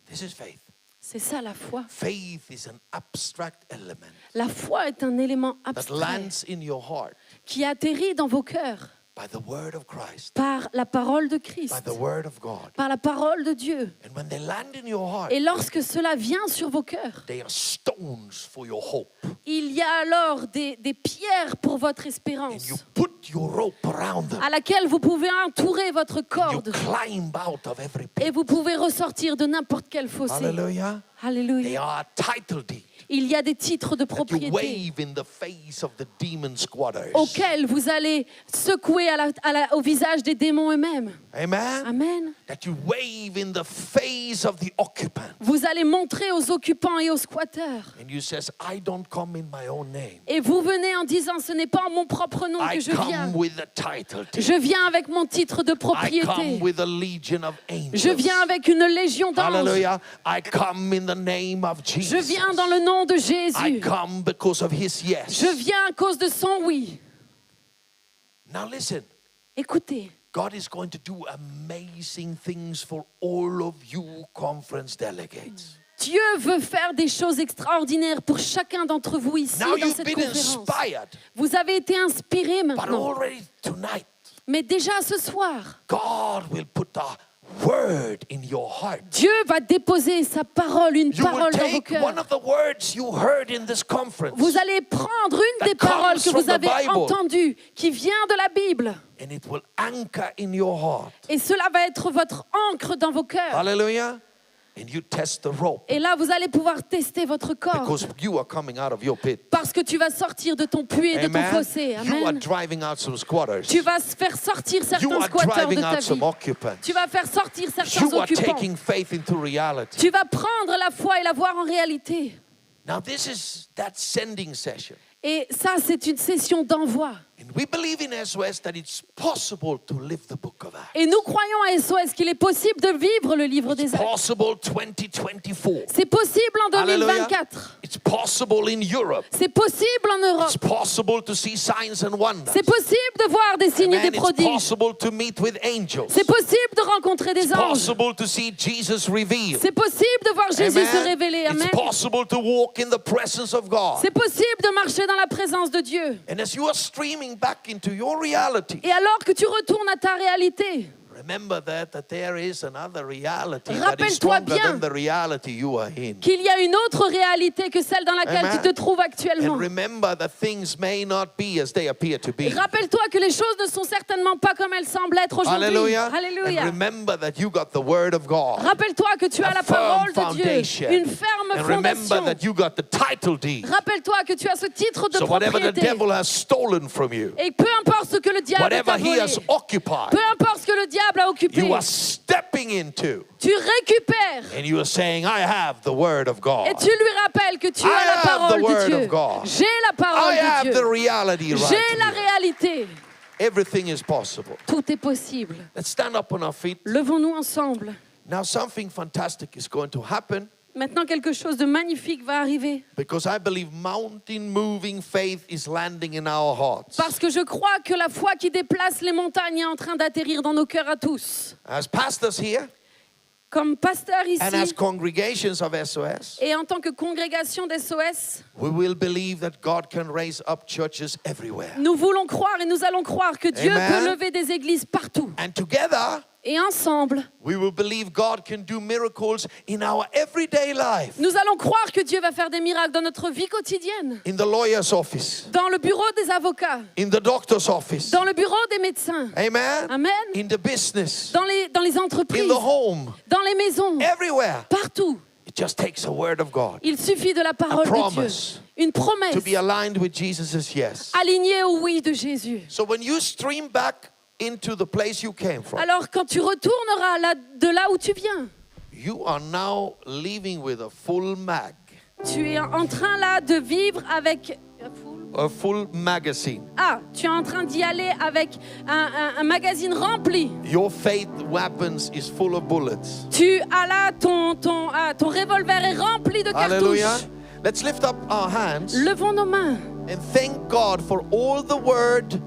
This is faith. C'est ça la foi. Faith is an abstract element La foi est un élément that abstrait lands in your heart qui atterrit dans vos cœurs by the word of Christ, par la parole de by Christ, the word of God. par la parole de Dieu. And when they land in your heart, Et lorsque cela vient sur vos cœurs, they are stones for your hope. il y a alors des pierres pour votre And espérance, you put your rope around them. à laquelle vous pouvez entourer votre You corde climb out of every et pit. vous pouvez ressortir de n'importe quel fossé. Hallelujah. They Alléluia. are a title deed Il y a des titres de that you propriété wave in the face of the demon squatters. auxquels vous allez secouer au visage des démons eux-mêmes. Amen. Amen. That you wave in the face of the occupant. Vous allez montrer aux occupants et aux squatteurs. And you says, I don't come in my own name. Et vous venez en disant, ce n'est pas en mon propre nom I que je viens. come with a title deed. Je viens avec mon titre de I propriété. come with a legion of angels. Je viens avec une légion d'anges. Hallelujah. I come in the name of Jesus. Je viens dans le nom de I Jésus. come because of his yes. Je viens à cause de son oui. Now listen. Écoutez, God is going to do amazing things for all of you conference delegates. Dieu veut faire des choses extraordinaires pour chacun d'entre vous ici Now dans you've cette been conférence. inspired, Vous avez été inspirés but maintenant. already tonight, Mais déjà ce soir, God will put a word in your heart. Dieu va déposer sa parole, une You will parole dans vos take one cœurs. of the words you heard in this conference, Vous allez prendre une that des paroles comes que from vous the avez Bible. entendues, qui vient de la Bible. and it will anchor in your heart. Et cela va être votre encre dans vos cœurs. Hallelujah. And you test the rope Et là, vous allez pouvoir tester votre corps. because you are coming out of your pit. Parce que tu vas sortir de ton puits et de ton Amen. fossé. You are Amen. driving out some squatters. Tu vas faire sortir You certains are squatteurs de driving ta out some vie. occupants. Tu vas faire sortir certains You are occupants. taking faith into reality. Tu vas prendre la foi et la voir en réalité. Now this is that sending session. Et ça, c'est une session d'envoi. And we believe in SOS that it's possible to live the book of Acts. Et nous croyons à SOS qu'il est possible de vivre le livre des It's Actes. possible 2024. C'est possible en Hallelujah. 2024. It's possible in Europe. C'est possible en Europe. It's possible to see signs and wonders. C'est possible de voir des signes et Amen. des It's prodiges. possible to meet with angels. C'est possible de rencontrer des It's anges. possible to see Jesus revealed. C'est possible de voir Jésus se Amen. révéler. Amen. It's possible to walk in the presence of God. C'est possible de marcher dans la présence de Dieu. And as you are streaming back into your reality, Et alors que tu retournes à ta réalité, remember that there is another reality that is Rappelle-toi stronger bien than the reality you are in. qu'il y a une autre réalité que celle dans laquelle Amen. tu te trouves actuellement. And remember that things may not be as they appear to be. Rappelle-toi que les choses ne sont certainement pas comme elles semblent être aujourd'hui. Hallelujah. Alléluia. And remember that you got the word of God. Rappelle-toi que tu as A la firm parole de foundation. Dieu, une ferme And remember fondation. that you got the title deed. Rappelle-toi que tu as ce titre de So whatever the propriété. devil has stolen from you, Et peu importe ce que le diable whatever t'a he volé, has occupied, peu importe ce que le diable a occupé, you are stepping into tu récupères and you are saying, I have the word of God. et tu lui rappelles que tu as la have the parole word de Dieu. of God. J'ai la parole I have de the Dieu. reality right J'ai la here. réalité. Everything is possible. Tout est possible. Let's stand up on our feet. Levons-nous ensemble. Now something fantastic is going to happen Maintenant, quelque chose de magnifique va arriver. because I believe mountain moving faith is landing in our hearts. Parce que je crois que la foi qui déplace les montagnes est en train d'atterrir dans nos cœurs à tous. As pastors here Comme pasteur and as ici congregations of SOS, et en tant que congrégation d'SOS, we will believe that God can raise up churches everywhere. nous voulons croire et nous allons croire que Dieu Amen. peut lever des églises partout. And together, Et ensemble, we will believe God can do miracles in our everyday life. nous allons croire que Dieu va faire des miracles dans notre vie quotidienne. In the lawyer's office, Dans le bureau des avocats, in the doctor's office. dans le bureau des médecins, Amen. Amen. In the business, dans les in entreprises, the home, dans les maisons, everywhere. partout. It just takes a word of God Il suffit de la parole de Dieu. promise Une promesse to be aligned with Jesus' yes. alignée au oui de Jésus. So when you stream back into the place you came from, Alors quand tu retourneras de là où tu viens, you are now living with a full mag, tu es en train là de vivre avec... a full magazine. Ah, tu es en train d'y aller avec un magazine rempli. Your faith weapons is full of bullets. Tu as là ton revolver est rempli de Hallelujah. cartouches. Let's lift up our hands Levons nos mains and thank God for all the word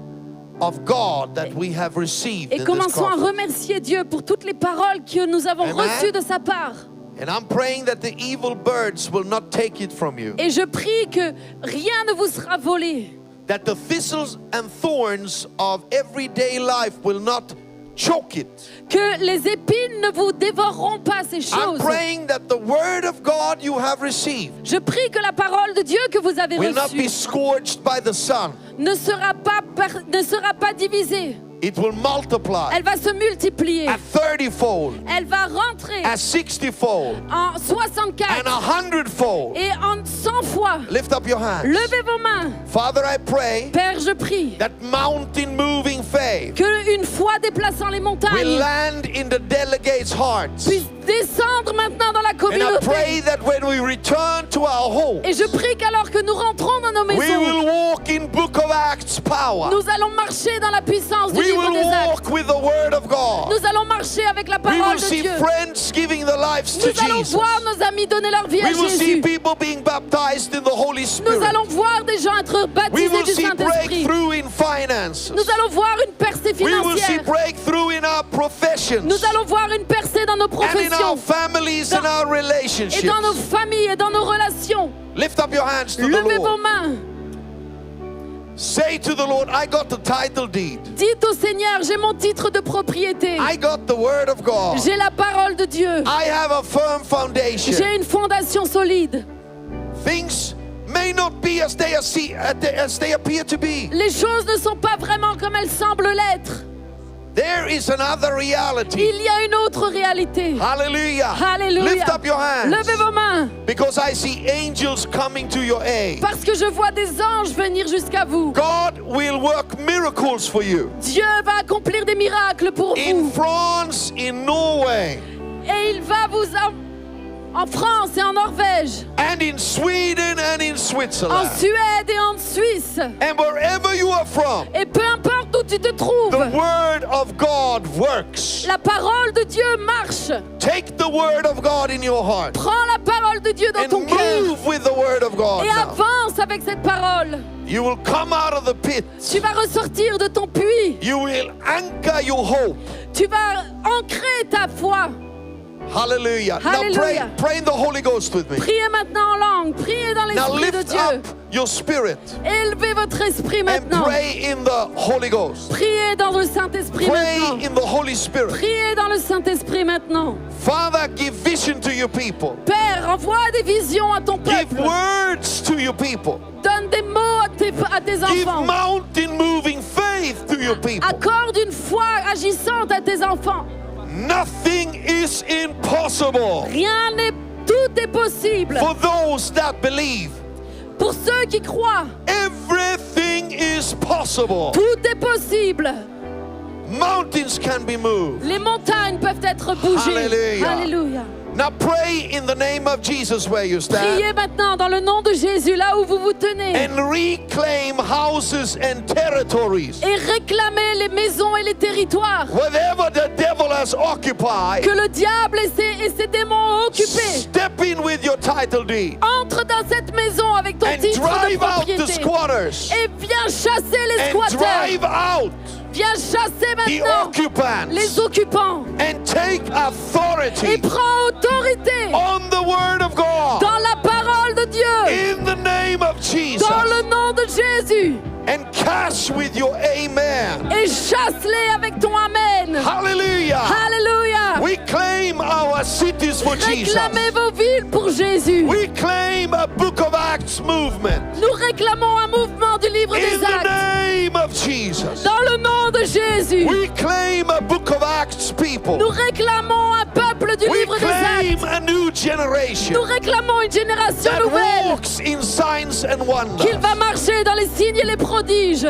of God that we have received et in this commençons à conference. remercier Dieu pour toutes les paroles que nous avons Amen. reçues de sa part. And I'm praying that the evil birds will not take it from you. Et je prie que rien ne vous sera volé. That the thistles and thorns of everyday life will not choke it. Que les épines ne vous dévoreront pas ces I'm choses. praying that the word of God you have received Je prie que la parole de Dieu que vous avez will not be reçue scorched by the sun. ne sera pas divisée. It will multiply Elle va se multiplier. at 30-fold, Elle va rentrer at 60-fold, en 64 and 100-fold. et en 100 fois. Lift up your hands. Levez vos mains. Father, I pray Père, je prie that mountain moving faith que une foi déplaçant les will montagnes land in the delegates' hearts. puisse descendre maintenant dans la And I pray communauté. that when we return to our home, Et je prie qu'alors que nous rentrons dans nos we maisons, will walk in Book of Acts power. nous allons marcher dans la puissance du We livre will des actes. walk with the word of God. Nous allons marcher avec la We parole will de see Dieu. friends giving their lives to Nous allons Jesus. voir nos amis donner leur vie à We will see Jésus. people being baptized in the Holy Nous Spirit. allons voir des gens être We baptisés will du see Saint-Esprit. breakthrough in finances. Nous allons voir une percée We will see financière. breakthrough in our professions Nous allons voir une percée dans nos and in our professions families and our et relationships. dans nos familles et dans nos relations. Lift up your hands to the Levez vos Lord. mains. Say to the Lord, I got the title deed. Dites au Seigneur, j'ai mon titre de propriété. I got the word of God. J'ai la parole de Dieu. I have a firm foundation. J'ai une fondation solide. Things may not be as they appear to be. Les choses ne sont pas vraiment comme elles semblent l'être. There is another reality. Il y a une autre réalité. Hallelujah. Alléluia. Lift up your hands. Levez vos mains. Because I see angels coming to your aid. Parce que je vois des anges venir jusqu'à vous. God will work miracles for you. Dieu va accomplir des miracles pour In vous. France, in Norway, Et il va vous en France et en Norvège, and in Sweden and in en Switzerland. Suède et en Suisse. And wherever you are from, Et peu importe où tu te trouves, the word of God works. la parole de Dieu marche. Take the word of God in your heart Prends la parole de Dieu dans and ton cœur move with the word of God et now. avance avec cette parole. You will come out of the pit. Tu vas ressortir de ton puits. You will anchor your hope. Tu vas ancrer ta foi. Hallelujah. Now Hallelujah. pray in the Holy Ghost with me. Priez maintenant en langue. Priez dans Now l'Esprit de lift Dieu. up your spirit Élevez votre esprit and maintenant. pray in the Holy Ghost. Priez dans le Saint-Esprit Pray maintenant. in the Holy Spirit. Priez dans le Saint-Esprit maintenant. Father, give vision to your people. Père, envoie des visions à ton Give peuple. words to your people. Donne des mots à tes Give enfants. mountain moving faith to your people. Accorde une foi agissante à tes enfants. Nothing is impossible Rien n'est... Tout est possible. for those that believe. Pour ceux qui croient, Everything is possible. tout est possible. Mountains can be moved. Les montagnes peuvent être bougées. Hallelujah. Alléluia. Now pray in the name of Jesus where you stand Priez maintenant dans le nom de Jésus, là où vous vous tenez. and reclaim houses and territories. Et réclamez les maisons et les territoires Whatever the devil has occupied, que le diable et ses démons ont occupés. step in with your title deed Entre dans cette maison avec ton and titre de drive out the propriété. squatters Et viens chasser les and squatteurs. drive out Viens chasser the maintenant occupants les occupants. and take Et authority prends autorité on the word of God dans la parole de Dieu. in the name of Jesus Dans le nom de Jésus. and catch with your amen Et chasse-les avec ton amen. Hallelujah. Alléluia. We claim our cities for Jesus. Réclamez vos villes pour Jésus. We claim a Book of Acts movement. Nous réclamons un mouvement du livre In des the Actes. name of Jesus. Dans le nom de Jésus. We claim a Book of Acts people. Nous réclamons un peuple du We livre des claim Actes. a new generation Nous réclamons une génération that nouvelle walks in signs and wonders. qu'il va marcher dans les signes et les prodiges.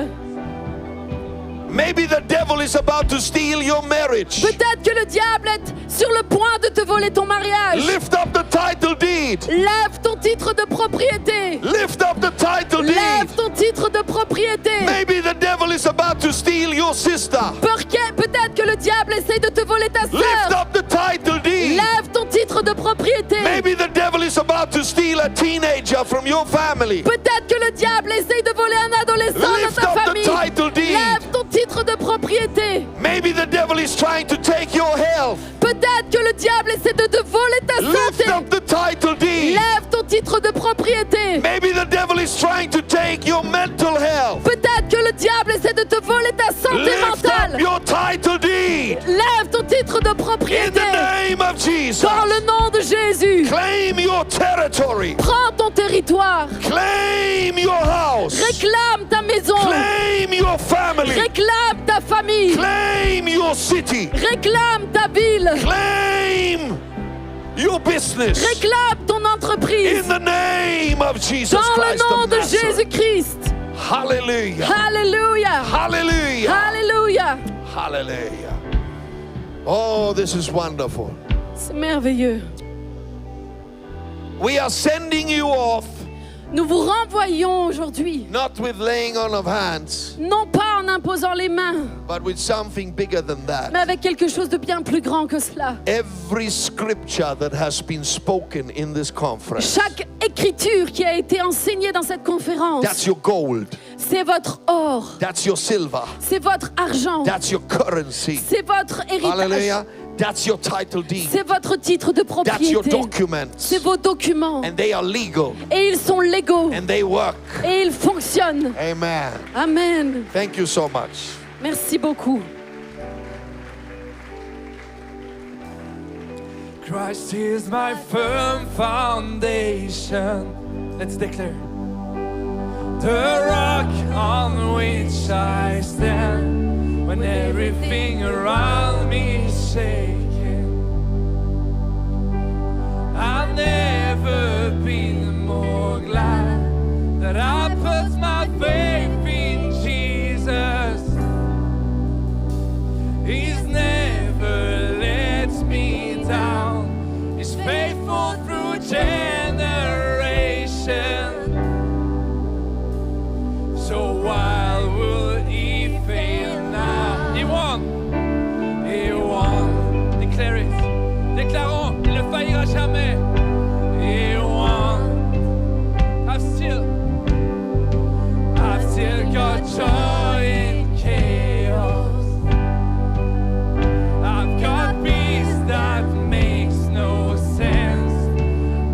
Maybe the devil is about to steal your marriage. Peut-être que le diable est sur le point de te voler ton mariage. Lift up the title deed. Lève ton titre de propriété. Lift up the title deed. Lève ton titre de propriété. Maybe the devil is about to steal your sister. Peut-être que le diable essaie de te voler ta Lift sœur. up the title deed. Lève ton titre de propriété. Maybe the devil is about to steal a teenager from your family. Peut-être que le diable essaie de voler un adolescent de Lift ta up the famille. title deed. Lève ton titre de propriété. Maybe the devil is trying to take your health. Peut-être que le diable essaie de te voler ta Lift santé. up the title deed. Lève ton titre de propriété. Maybe the devil is trying to take your mental health. Peut-être que le diable essaie de te voler ta santé Lift up mentale. your title deed. Lève ton titre de In propriété. the name of Jesus. Dans le nom de Jésus. Claim your territory. Prends ton territoire. Claim your house. Réclame ta maison. Claim your family. Réclame ta famille. Claim your city. Réclame ta ville. Claim your business. Réclame ton entreprise. In the name of Jesus Dans le Christ nom of de Nazareth. Jésus-Christ. Hallelujah. Alléluia. Hallelujah. Alléluia. Hallelujah. Oh, this is wonderful. C'est merveilleux. We are sending you off, Nous vous renvoyons aujourd'hui, not with laying on of hands, non pas en imposant les mains, but with something bigger than mais that. avec quelque chose de bien plus grand que cela. Every scripture that has been spoken in this conference, Chaque écriture qui a été enseignée dans cette conférence, that's your gold, c'est votre or, that's your silver, c'est votre argent, that's your currency. c'est votre héritage, Hallelujah. That's your title deed. c'est votre titre de That's your propriété, documents. c'est vos documents. And they are legal. Et ils sont légaux And they work. et ils fonctionnent. Amen. Amen. Thank you so much. Merci beaucoup. Christ is my firm foundation. Let's declare. The rock on which I stand when everything around me is shaking. I've never been more glad that I put my faith in Jesus. He's never let me down. He's faithful through generations. So why will he fail now? He won. He won. Declare it. Déclarons, il ne faillira jamais. He won. I've still got joy in chaos. I've got peace that makes no sense.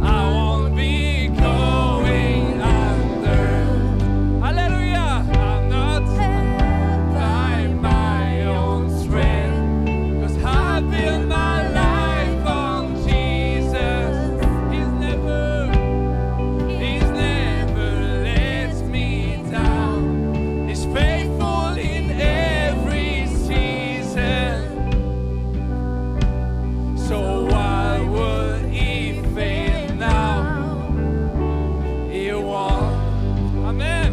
I won't be going under. Hallelujah. I'm not by my own strength, 'cause I build my life on Jesus. He's never let me down. He's faithful in every season. So why would he fail now? He won. Amen.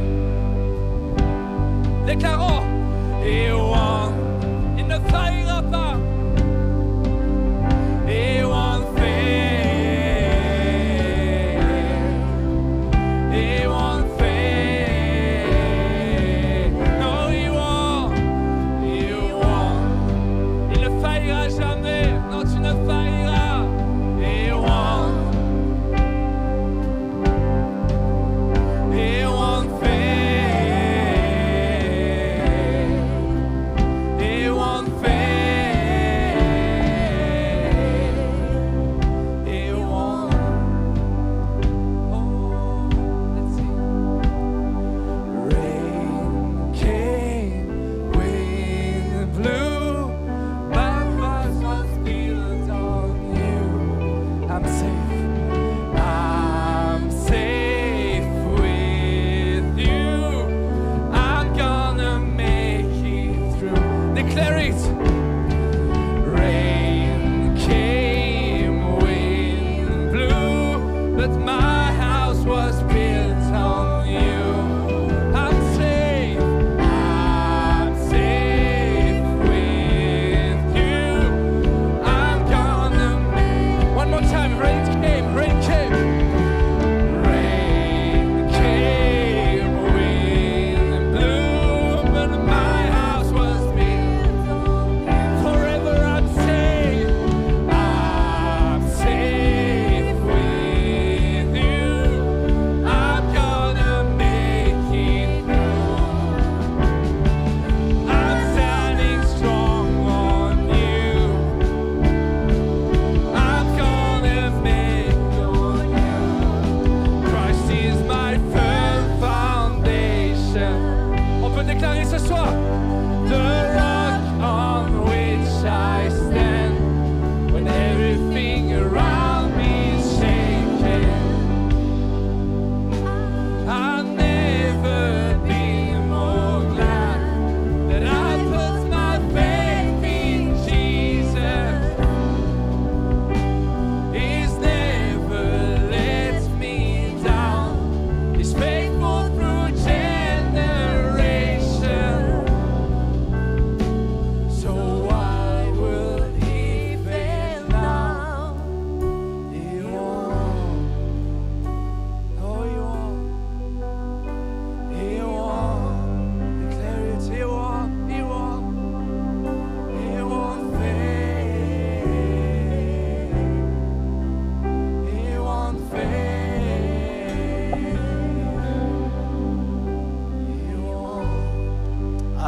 Déclarons, he won. Il ne faillira pas. He won't fail. He won't fail. No, he won't. He won't. Il ne faillira jamais. Non, tu ne failliras. He won't. He won't fail.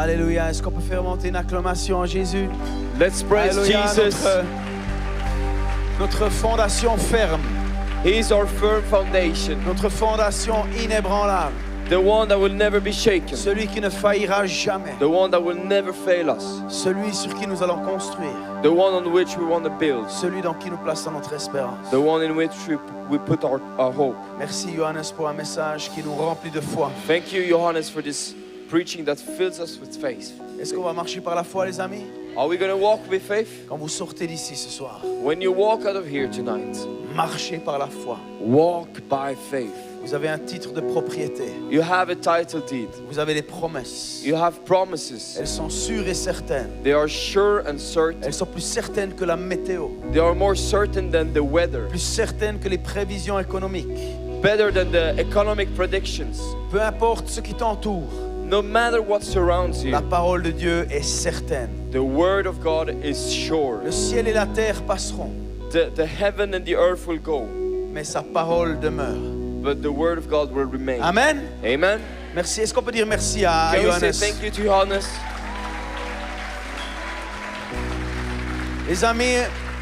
Alléluia. Est-ce qu'on peut faire monter une acclamation à Jésus? Let's praise Alléluia. Jesus. Notre fondation ferme. He is our firm foundation, Notre fondation inébranlable. the one that will never be shaken, Celui qui ne faillira jamais. the one that will never fail us, Celui sur qui nous allons construire. the one on which we want to build, Celui dans qui nous plaçons notre espérance. the one in which we put our hope. Merci Johannes pour un message qui nous remplit de foi. Thank you, Johannes, for this preaching that fills us with faith. Est-ce qu'on va marcher par la foi, les amis? Are we going to walk with faith? Quand vous sortez d'ici ce soir, When you walk out of here tonight, marchez par la foi. walk by faith. Vous avez un titre de propriété. You have a title deed. Vous avez des promesses. You have promises. Elles sont sûres et certaines. They are sure and certain. Elles sont plus certaines que la météo. They are more certain than the weather, Plus certaines que les prévisions économiques. better than the economic predictions. Peu importe ce qui t'entoure, No matter what surrounds you, la parole de Dieu est certaine. the word of God is sure. Le ciel et la terre passeront, The heaven and the earth will go, mais sa parole demeure. but the word of God will remain. Amen. Amen. Merci. Est-ce qu'on peut dire merci à Can we say Johannes? thank you to Johannes? Les amis,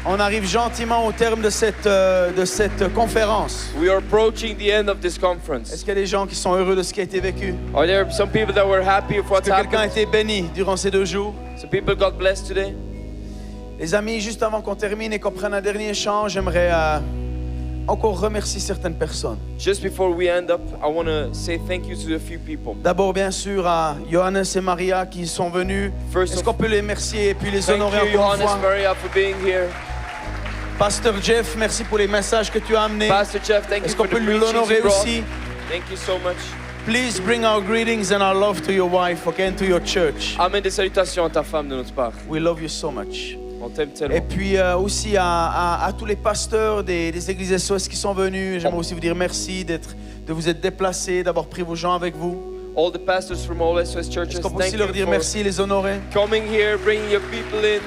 on arrive gentiment au terme de cette conférence. We are approaching the end of this conference. Est-ce qu'il y a des gens qui sont heureux de ce qui a été vécu? Are there some people that were happy with Est-ce what's que quelqu'un a happened? été béni durant ces 2 jours? Some people got blessed today. Les amis, juste avant qu'on termine et qu'on prenne un dernier chant, j'aimerais encore remercier certaines personnes. Just before we end up, I want to say thank you to a few people. D'abord, bien sûr, à Johannes et Maria qui sont venus. First Est-ce of- qu'on peut les remercier et puis les Thank honorer you, encore une Johannes, fois? Maria, for being here. Pasteur Jeff, merci pour les messages que tu as amenés. Pastor Jeff, thank you Est-ce for qu'on the peut lui preachings l'honorer you brought. aussi? Thank you so much. Please bring our greetings and our love to your wife, okay, and to your church. Amène des salutations à ta femme de notre part. We love you so much. On t'aime Et tellement. puis aussi à tous les pasteurs des églises SOS qui sont venus, j'aimerais aussi vous dire merci de vous être déplacés, d'avoir pris vos gens avec vous. All the pastors from all SOS churches, Est-ce qu'on peut thank aussi leur you dire for merci, les honorer? coming here, bringing your people in.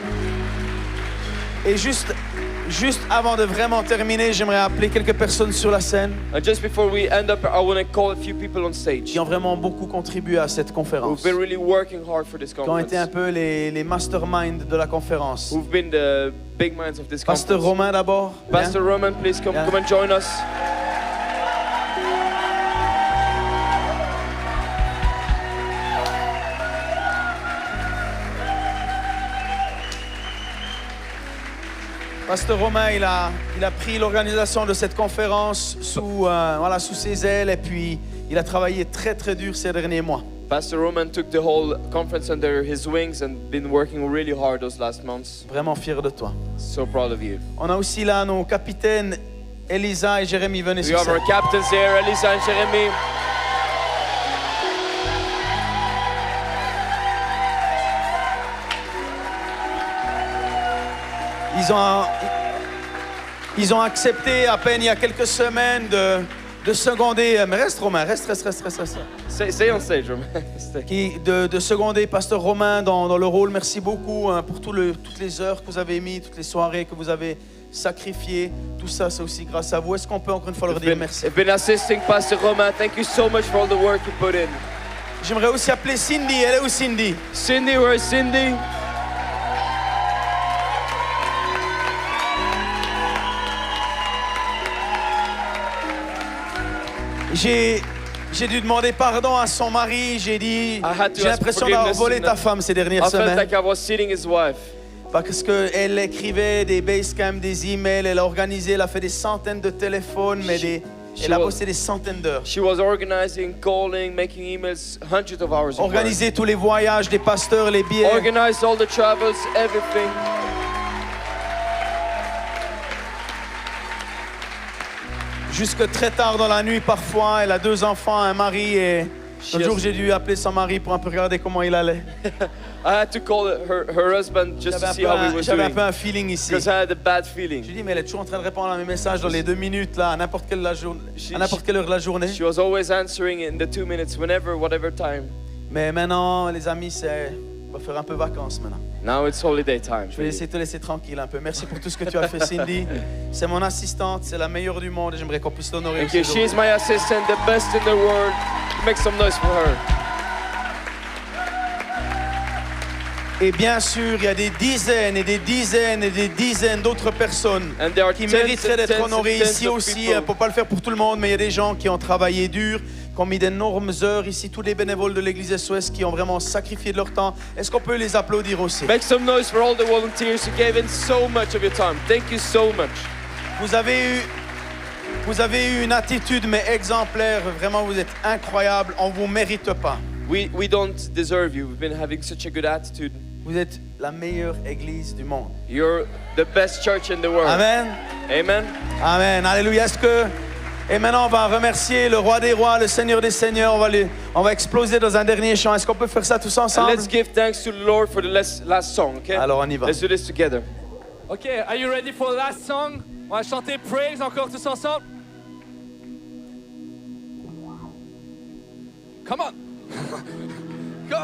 Et juste avant de vraiment terminer, j'aimerais appeler quelques personnes sur la scène And just before we end up, I want to call a few people on stage qui ont vraiment beaucoup contribué à cette who've conférence, been really working hard for this qui ont été un conference, peu les masterminds de la conférence. who've been the big minds of this Pasteur conference. Romain d'abord. Pastor Bien. Roman, please come Yeah. and join us. Pasteur Romain, il a pris l'organisation de cette conférence sous ses ailes et puis il a travaillé très très dur ces derniers mois. Pastor Roman took the whole conference under his wings and been working really hard those last months. Vraiment fier de toi. So proud of you. On a aussi là nos capitaines Elisa et Jérémy, venez We sur have scène. our captains here, Elisa and Jeremy. Ils ont accepté à peine il y a quelques semaines de seconder, mais reste Romain, reste. Stay on stage, Roman. Stay. De seconder Pasteur Romain dans le rôle. Merci beaucoup pour toutes les heures que vous avez mis, toutes les soirées que vous avez sacrifiées. Tout ça, c'est aussi grâce à vous. Est-ce qu'on peut encore une fois leur dire merci? I've been assisting Pastor Roman. Thank you so much for all the work you put in. J'aimerais aussi appeler Cindy. Elle est où Cindy? Cindy, where's Cindy? J'ai dû demander pardon à son mari. J'ai dit, had to j'ai ask l'impression d'avoir forgiveness volé in ta that. femme ces dernières I felt semaines. like I was stealing his wife. Parce qu'elle écrivait des basecamps, des emails, elle a organisé, elle a fait des centaines de téléphones, mais elle a bossé des centaines d'heures. She was organizing, calling, making emails, hundreds of hours of work. Organiser tous les voyages des pasteurs, les billets. Organized all the travels, everything. Jusque très tard dans la nuit parfois. Elle a 2 enfants, un mari et She un has- jour j'ai dû appeler son mari pour un peu regarder comment il allait. I had to call her husband just to see how he was J'avais un doing peu un feeling ici. because I had a bad Je feeling. lui dis mais elle est toujours en train de répondre à mes messages dans les 2 minutes là, à n'importe quelle heure de la journée. She was always answering in the 2 minutes, whenever, whatever time. Mais maintenant les amis, on va faire un peu vacances maintenant. Now it's holiday time. Je vais te laisser tranquille un peu. Merci pour tout ce que tu as fait, Cindy. C'est mon assistante, c'est la meilleure du monde et j'aimerais qu'on puisse l'honorer. Thank you. aussi She's my assistant, the best in the world. Make some noise for her. Et bien sûr, il y a des dizaines et des dizaines et des dizaines d'autres personnes And there are qui tens mériteraient and d'être tens honorées and tens ici of aussi. people. On ne peut pas le faire pour tout le monde, mais il y a des gens qui ont travaillé dur, qui ont mis d'énormes heures ici, tous les bénévoles de l'église SOS qui ont vraiment sacrifié de leur temps. Est-ce qu'on peut les applaudir aussi? Make some noise for all the volunteers who gave in so much of your time. Thank you so much. Vous avez eu une attitude mais exemplaire, vraiment vous êtes incroyable, on ne vous mérite pas. We don't deserve you. We've been having such a good attitude. Vous êtes la meilleure église du monde. You're the best church in the world. Amen. Amen. Amen. Alléluia. Et maintenant on va remercier le roi des rois, le Seigneur des seigneurs. On va exploser dans un dernier chant. Est-ce qu'on peut faire ça tous And ensemble? let's give thanks to the Lord for the last song, okay? Alors on y va. Let's do this together. Okay, are you ready for the last song? On va chanter Praise encore tous ensemble. Come on. Go.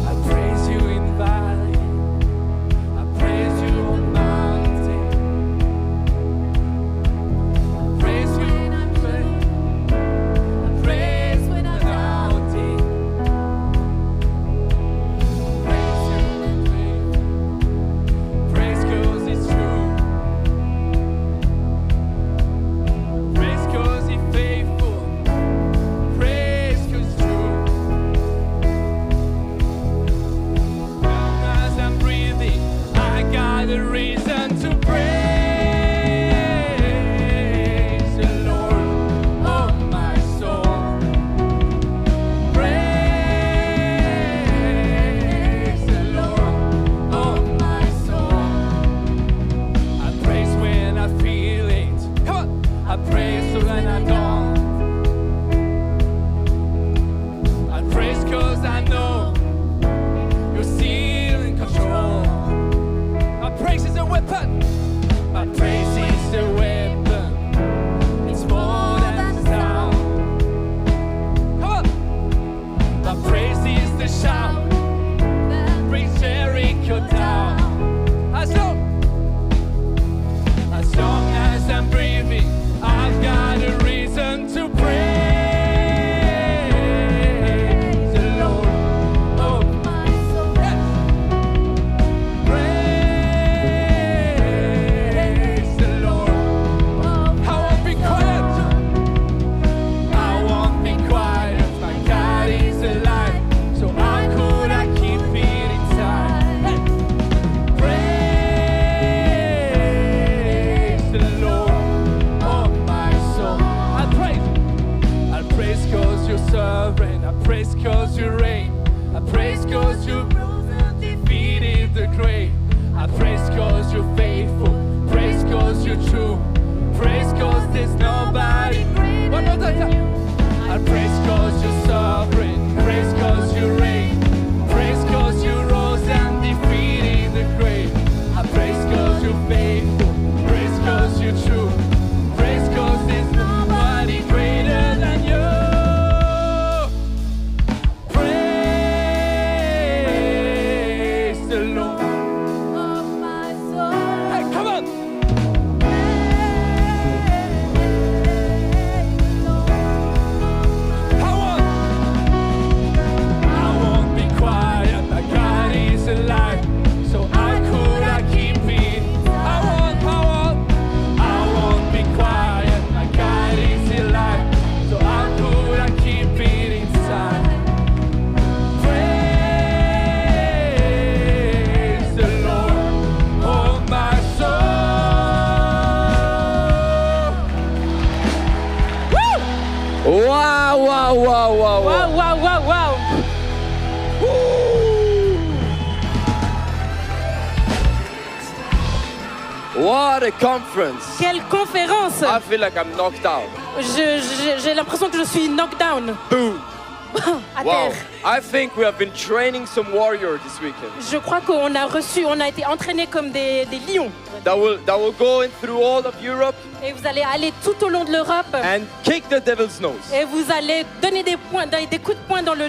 I praise you in valley. I praise you on mountain. I praise you in plain. I praise when I'm doubting. Praise you in pain. Praise 'cause it's true. Praise 'cause He's faithful. Praise 'cause it's true. Long as I'm breathing, I got a reason to praise the Lord, oh my soul. Praise the Lord, oh my soul. I praise when I feel it. Come on. I praise when I don't. I praise 'cause I know you're still in control. My praise is a weapon. My praise is a weapon. It's more than a sound. Come on. My praise is the shout. Bring Jericho down. As long as I'm breathing, I've got a reason to praise the Lord. Oh, My soul. yes. Praise the Lord. I won't be quiet. I won't be quiet. My God is alive. So how could I keep it inside? Hey. Praise the Lord, oh my soul. I praise 'cause you're sovereign. I praise 'cause you reign. I praise 'cause you defeated the grave. I praise 'cause you're faithful. Praise 'cause you're true. Praise 'cause there's nobody greater. One more time. I praise 'cause you're sovereign. Praise 'cause you reign. Praise 'cause you rose and defeated the grave. I praise 'cause you're faithful. Praise 'cause you're true. Praise 'cause there's nobody greater than you. Praise the Lord. Of my soul. Hey, come on. I won't be quiet. My God is alive. So how could I keep it? I won't be quiet. My God is alive. So how could I keep it inside? Praise the Lord, oh my soul. Wow, wow, wow, wow, wow. Waouh, waouh, waouh, waouh. What a conference. Quelle conférence. I feel like I'm knocked out. J'ai l'impression que je suis knocked down. Boom. à Wow. terre. I think we have been training some warriors this weekend Oh. Je crois on a été entraînés comme des lions. that will go in through all of Europe Et vous allez aller tout au long de l'Europe. and kick the devil's nose. Et vous allez donner des coups de poing dans le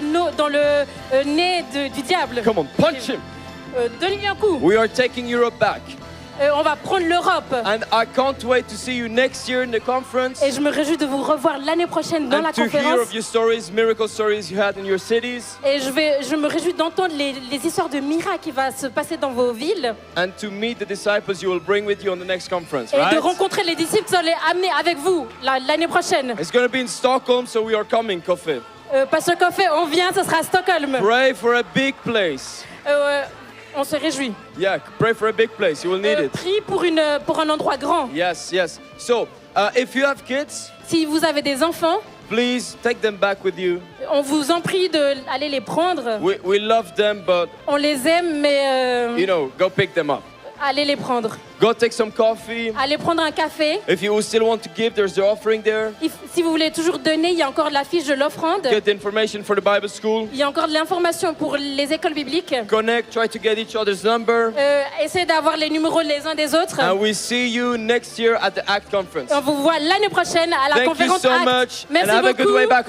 nez du diable. Come on, punch him. Donnez-lui un coup. We are taking Europe back. On va prendre l'Europe. And I can't wait to see you next year in the conference Et je me réjouis de vous revoir l'année prochaine dans la and to hear conférence. of your stories, miracle stories you had in your cities, Et je me réjouis d'entendre les histoires de miracles qui vont se passer dans vos villes. and to meet the disciples you will bring with you on the next conference, Et de right? rencontrer les disciples, vous allez amener avec vous l'année prochaine. It's going to be in Stockholm, so we are coming, Kofi. Pasteur Kofi, on vient, ce sera à Stockholm. Pray for a big place. On se réjouit. Yeah, pray for a big place. You will need it. Prie pour un endroit grand. Yes, yes. So, if you have kids, Si vous avez des enfants, please take them back with you. on vous en prie d'aller les prendre. We love them, but On les aime, mais you know, go pick them up. allez les prendre. Go take some coffee. Allez prendre un café. If you still want to give, there's the offering there. Si vous voulez toujours donner, il y a encore de la fiche de l'offrande. Get the information for the Bible school. Il y a encore de l'information pour les écoles bibliques. Connect, try to get each other's number. Essayez d'avoir les numéros les uns des autres. And we see you next year at the ACT conference. On vous voit l'année prochaine à la Thank you conférence so Actes. much, Merci and have a good beaucoup. way back